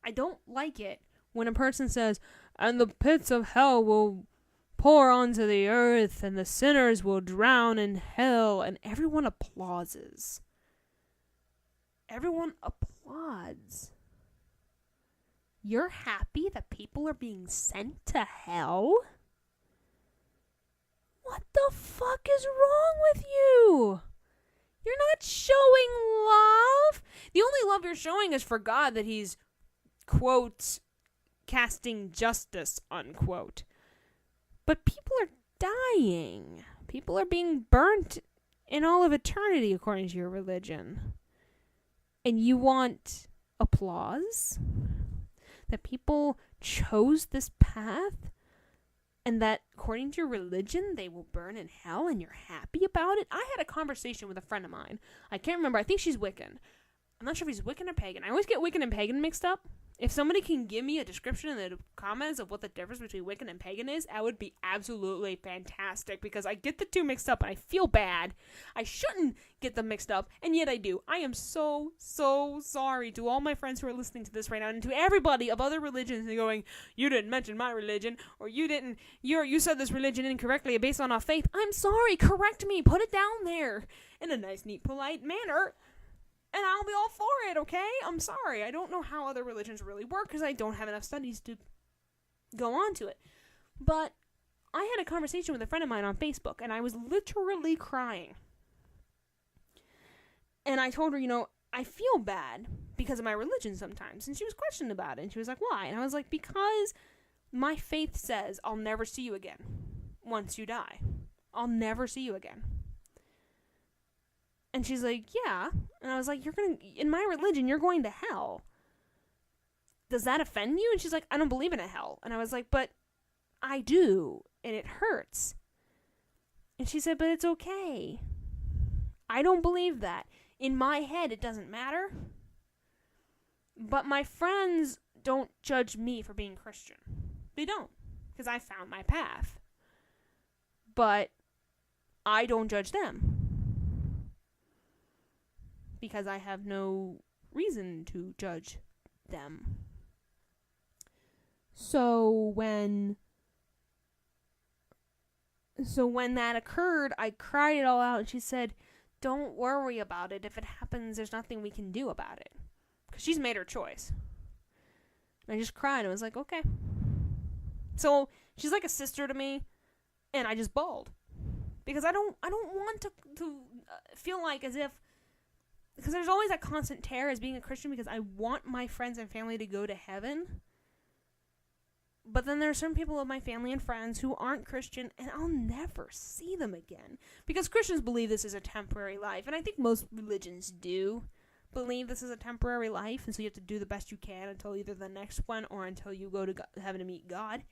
A: I don't like it when a person says, and the pits of hell will pour onto the earth, and the sinners will drown in hell, and everyone applauses. Everyone applauds. You're happy that people are being sent to hell? What the fuck is wrong with you? You're not showing love. The only love you're showing is for God, that he's, quote, casting justice, unquote. But people are dying. People are being burnt in all of eternity, according to your religion. And you want applause? That people chose this path? And that, according to your religion, they will burn in hell and you're happy about it? I had a conversation with a friend of mine. I can't remember. I think she's Wiccan. I'm not sure if he's Wiccan or pagan. I always get Wiccan and pagan mixed up. If somebody can give me a description in the comments of what the difference between Wiccan and pagan is, that would be absolutely fantastic, because I get the two mixed up and I feel bad. I shouldn't get them mixed up, and yet I do. I am so sorry to all my friends who are listening to this right now, and to everybody of other religions and going, you didn't mention my religion, or you said this religion incorrectly based on our faith. I'm sorry, correct me, put it down there in a nice, neat, polite manner. And I'll be all for it, okay? I'm sorry. I don't know how other religions really work because I don't have enough studies to go on to it. But I had a conversation with a friend of mine on Facebook, and I was literally crying. And I told her, I feel bad because of my religion sometimes. And she was questioning about it, and she was like, why? And I was like, because my faith says I'll never see you again once you die. I'll never see you again. And she's like, yeah. And I was like, in my religion, you're going to hell. Does that offend you? And she's like, I don't believe in a hell. And I was like, but I do. And it hurts. And she said, but it's okay. I don't believe that. In my head, it doesn't matter. But my friends don't judge me for being Christian. They don't. Because I found my path. But I don't judge them. Because I have no reason to judge them. So when So when that occurred, I cried it all out, and she said, don't worry about it. If it happens, there's nothing we can do about it. Because she's made her choice. And I just cried. I was like, okay. So she's like a sister to me, and I just bawled. Because I don't want to feel like as if, because there's always that constant terror as being a Christian, because I want my friends and family to go to heaven. But then there are certain people of my family and friends who aren't Christian, and I'll never see them again. Because Christians believe this is a temporary life, and I think most religions do believe this is a temporary life, and so you have to do the best you can until either the next one or until you go to heaven to meet God.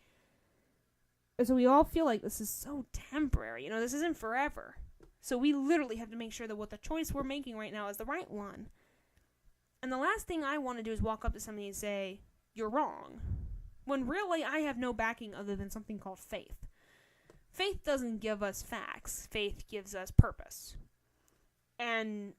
A: And so we all feel like this is so temporary. This isn't forever. So we literally have to make sure that what the choice we're making right now is the right one. And the last thing I want to do is walk up to somebody and say, you're wrong. When really I have no backing other than something called faith. Faith doesn't give us facts. Faith gives us purpose. And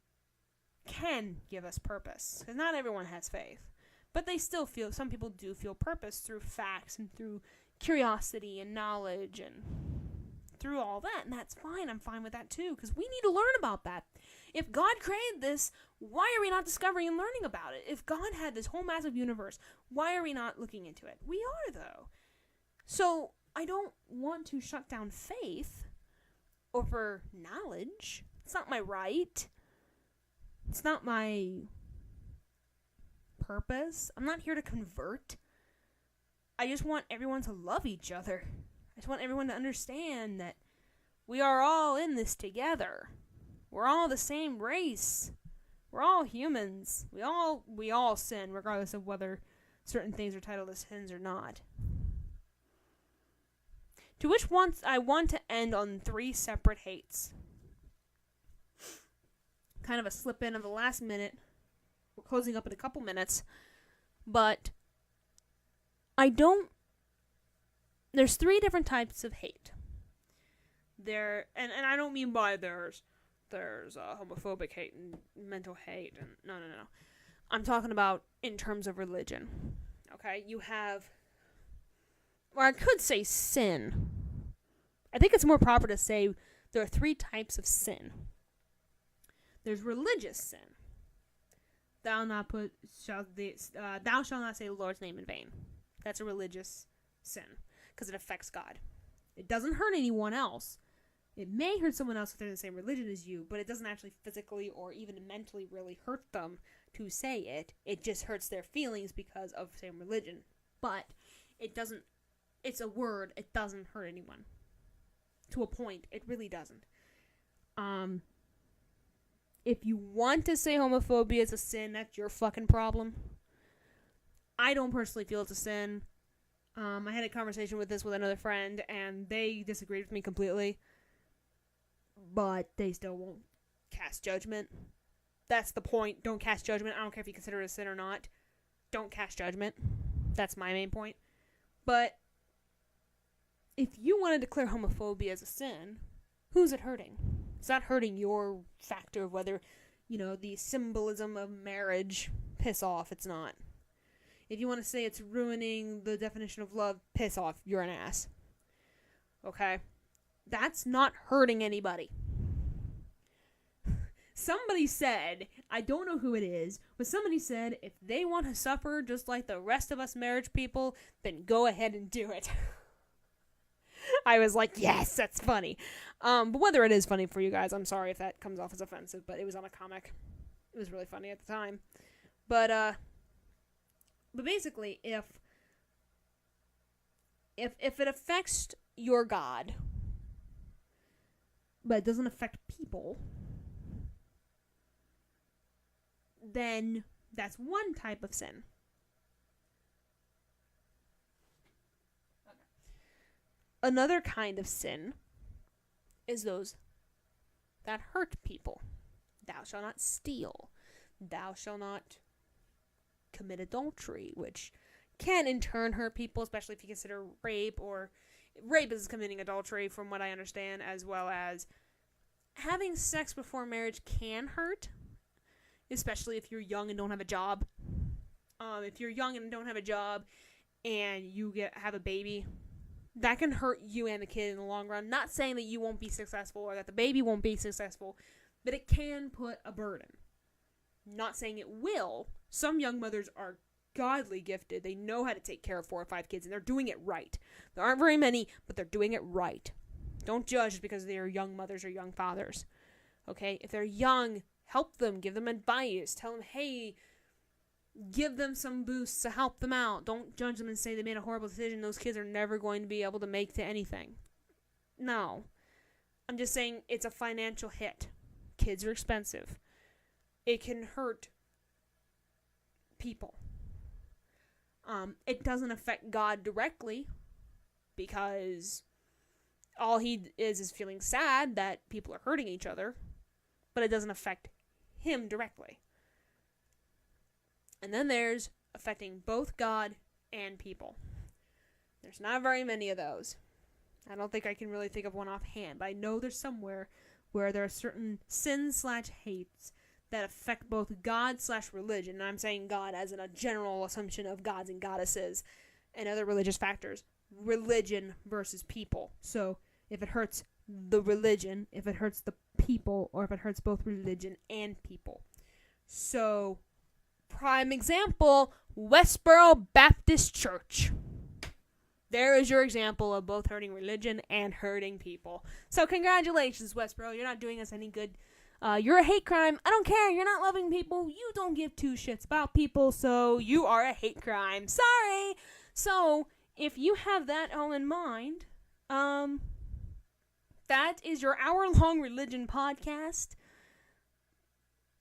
A: can give us purpose. Because not everyone has faith. But they still feel, some people do feel purpose through facts and through curiosity and knowledge and through all that. And that's fine. I'm fine with that too. Because we need to learn about that. If God created this, why are we not discovering and learning about it? If God had this whole massive universe, why are we not looking into it? We are, though. So I don't want to shut down faith over knowledge. It's not my right. It's not my purpose. I'm not here to convert. I just want everyone to love each other. I just want everyone to understand that we are all in this together. We're all the same race. We're all humans. We all sin, regardless of whether certain things are titled as sins or not. To which I want to end on 3 separate hates. Kind of a slip in of the last minute. We're closing up in a couple minutes. But there's 3 different types of hate. And I don't mean by there's homophobic hate and mental hate, and no. I'm talking about in terms of religion. Okay, you have, or I could say sin. I think it's more proper to say there are 3 types of sin. There's religious sin. Thou shalt not say the Lord's name in vain. That's a religious sin because it affects God. It doesn't hurt anyone else. It may hurt someone else if they're in the same religion as you, but it doesn't actually physically or even mentally really hurt them to say it. It just hurts their feelings because of the same religion. But it's a word. It doesn't hurt anyone. To a point, it really doesn't. If you want to say homophobia is a sin, that's your fucking problem. I don't personally feel it's a sin. I had a conversation with another friend, and they disagreed with me completely. But they still won't cast judgment. That's the point. Don't cast judgment. I don't care if you consider it a sin or not. Don't cast judgment. That's my main point. But if you want to declare homophobia as a sin, who's it hurting? It's not hurting your factor of whether, the symbolism of marriage, piss off. It's not. If you want to say it's ruining the definition of love, piss off. You're an ass. Okay? That's not hurting anybody. Somebody said, I don't know who it is, but somebody said if they want to suffer just like the rest of us marriage people, then go ahead and do it. I was like, yes, that's funny. But whether it is funny for you guys, I'm sorry if that comes off as offensive, but it was on a comic. It was really funny at the time. But basically, if it affects your God, but it doesn't affect people, then that's one type of sin. Okay. Another kind of sin is those that hurt people. Thou shalt not steal. Thou shalt not commit adultery, which can in turn hurt people, especially if you consider rape, or rape is committing adultery from what I understand, as well as having sex before marriage can hurt, especially if you're young and don't have a job. If you're young and don't have a job and you have a baby, that can hurt you and the kid in the long run. Not saying that you won't be successful or that the baby won't be successful, but it can put a burden. Not saying it will. Some young mothers are godly gifted. They know how to take care of 4 or 5 kids, and they're doing it right. There aren't very many, but they're doing it right. Don't judge just because they are young mothers or young fathers. Okay? If they're young, help them. Give them advice. Tell them, hey, give them some boosts to help them out. Don't judge them and say they made a horrible decision. Those kids are never going to be able to make to anything. No. I'm just saying it's a financial hit. Kids are expensive. It can hurt people. It doesn't affect God directly because all he is feeling sad that people are hurting each other, but it doesn't affect him directly. And then there's affecting both God and people. There's not very many of those. I don't think I can really think of one offhand, but I know there's somewhere where there are certain sins/hates that affect both God/religion. And I'm saying God as in a general assumption of gods and goddesses and other religious factors. Religion versus people. So if it hurts the religion, if it hurts the people, or if it hurts both religion and people. So, prime example, Westboro Baptist Church. There is your example of both hurting religion and hurting people. So congratulations, Westboro. You're not doing us any good. You're a hate crime. I don't care. You're not loving people. You don't give 2 shits about people, so you are a hate crime. Sorry. So, if you have that all in mind, that is your hour-long religion podcast.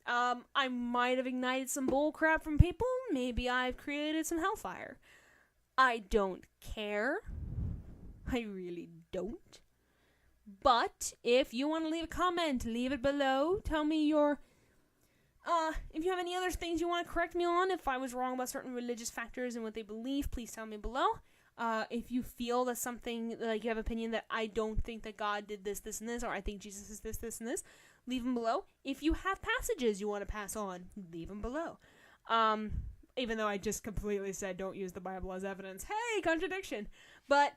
A: I might have ignited some bullcrap from people. Maybe I've created some hellfire. I don't care. I really don't. But if you want to leave a comment, leave it below. Tell me your... if you have any other things you want to correct me on, if I was wrong about certain religious factors and what they believe, please tell me below. If you feel that something, like you have opinion that I don't think that God did this, this, and this, or I think Jesus is this, this, and this, leave them below. If you have passages you want to pass on, leave them below. Even though I just completely said don't use the Bible as evidence. Hey, contradiction. But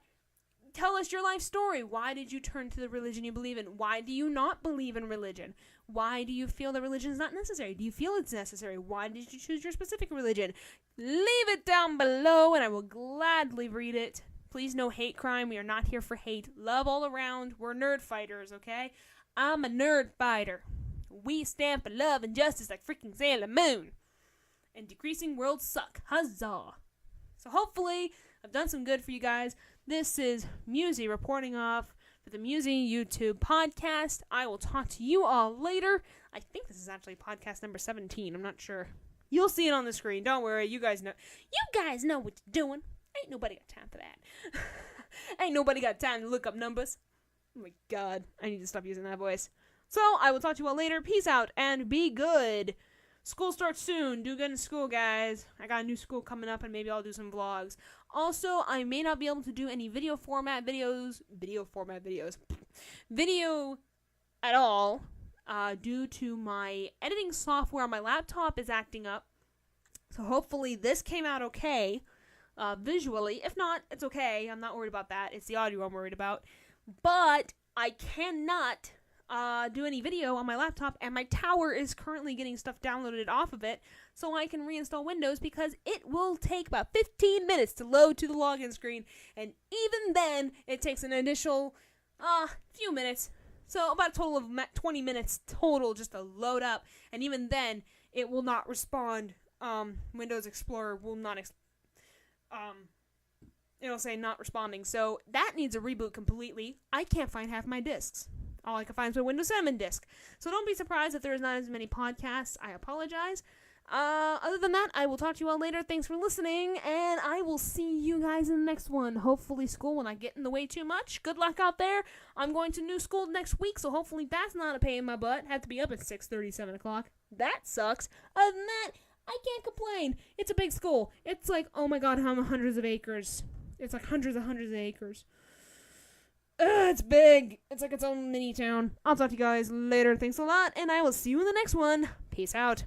A: tell us your life story. Why did you turn to the religion you believe in? Why do you not believe in religion? Why do you feel that religion is not necessary? Do you feel it's necessary? Why did you choose your specific religion? Leave it down below and I will gladly read it. Please, no hate crime. We are not here for hate. Love all around. We're nerd fighters, okay? I'm a nerd fighter. We stand for love and justice like freaking Sailor Moon. And decreasing worlds suck. Huzzah. So hopefully I've done some good for you guys. This is Musey reporting off for the Musey YouTube podcast. I will talk to you all later. I think this is actually podcast number 17. I'm not sure. You'll see it on the screen. Don't worry. You guys know. You guys know what you're doing. Ain't nobody got time for that. Ain't nobody got time to look up numbers. Oh my god. I need to stop using that voice. So I will talk to you all later. Peace out and be good. School starts soon. Do good in school, guys. I got a new school coming up, and maybe I'll do some vlogs. Also, I may not be able to do any video at all, due to my editing software on my laptop is acting up. So hopefully this came out okay, visually. If not, it's okay. I'm not worried about that. It's the audio I'm worried about. But I cannot do any video on my laptop, and my tower is currently getting stuff downloaded off of it so I can reinstall Windows because it will take about 15 minutes to load to the login screen, and even then it takes an additional few minutes, so about a total of 20 minutes total just to load up, and even then it will not respond. Windows Explorer will not it'll say not responding, so that needs a reboot completely. I can't find half my disks. All I can find is my Windows 7 disk. So don't be surprised if there's not as many podcasts. I apologize. Other than that, I will talk to you all later. Thanks for listening, and I will see you guys in the next one. Hopefully school will not get in the way too much. Good luck out there. I'm going to new school next week, so hopefully that's not a pain in my butt. Have to be up at 6:30, 7 o'clock. That sucks. Other than that, I can't complain. It's a big school. It's like, oh my god, how many hundreds of acres. It's like hundreds of acres. It's big. It's like its own mini town. I'll talk to you guys later. Thanks a lot, and I will see you in the next one. Peace out.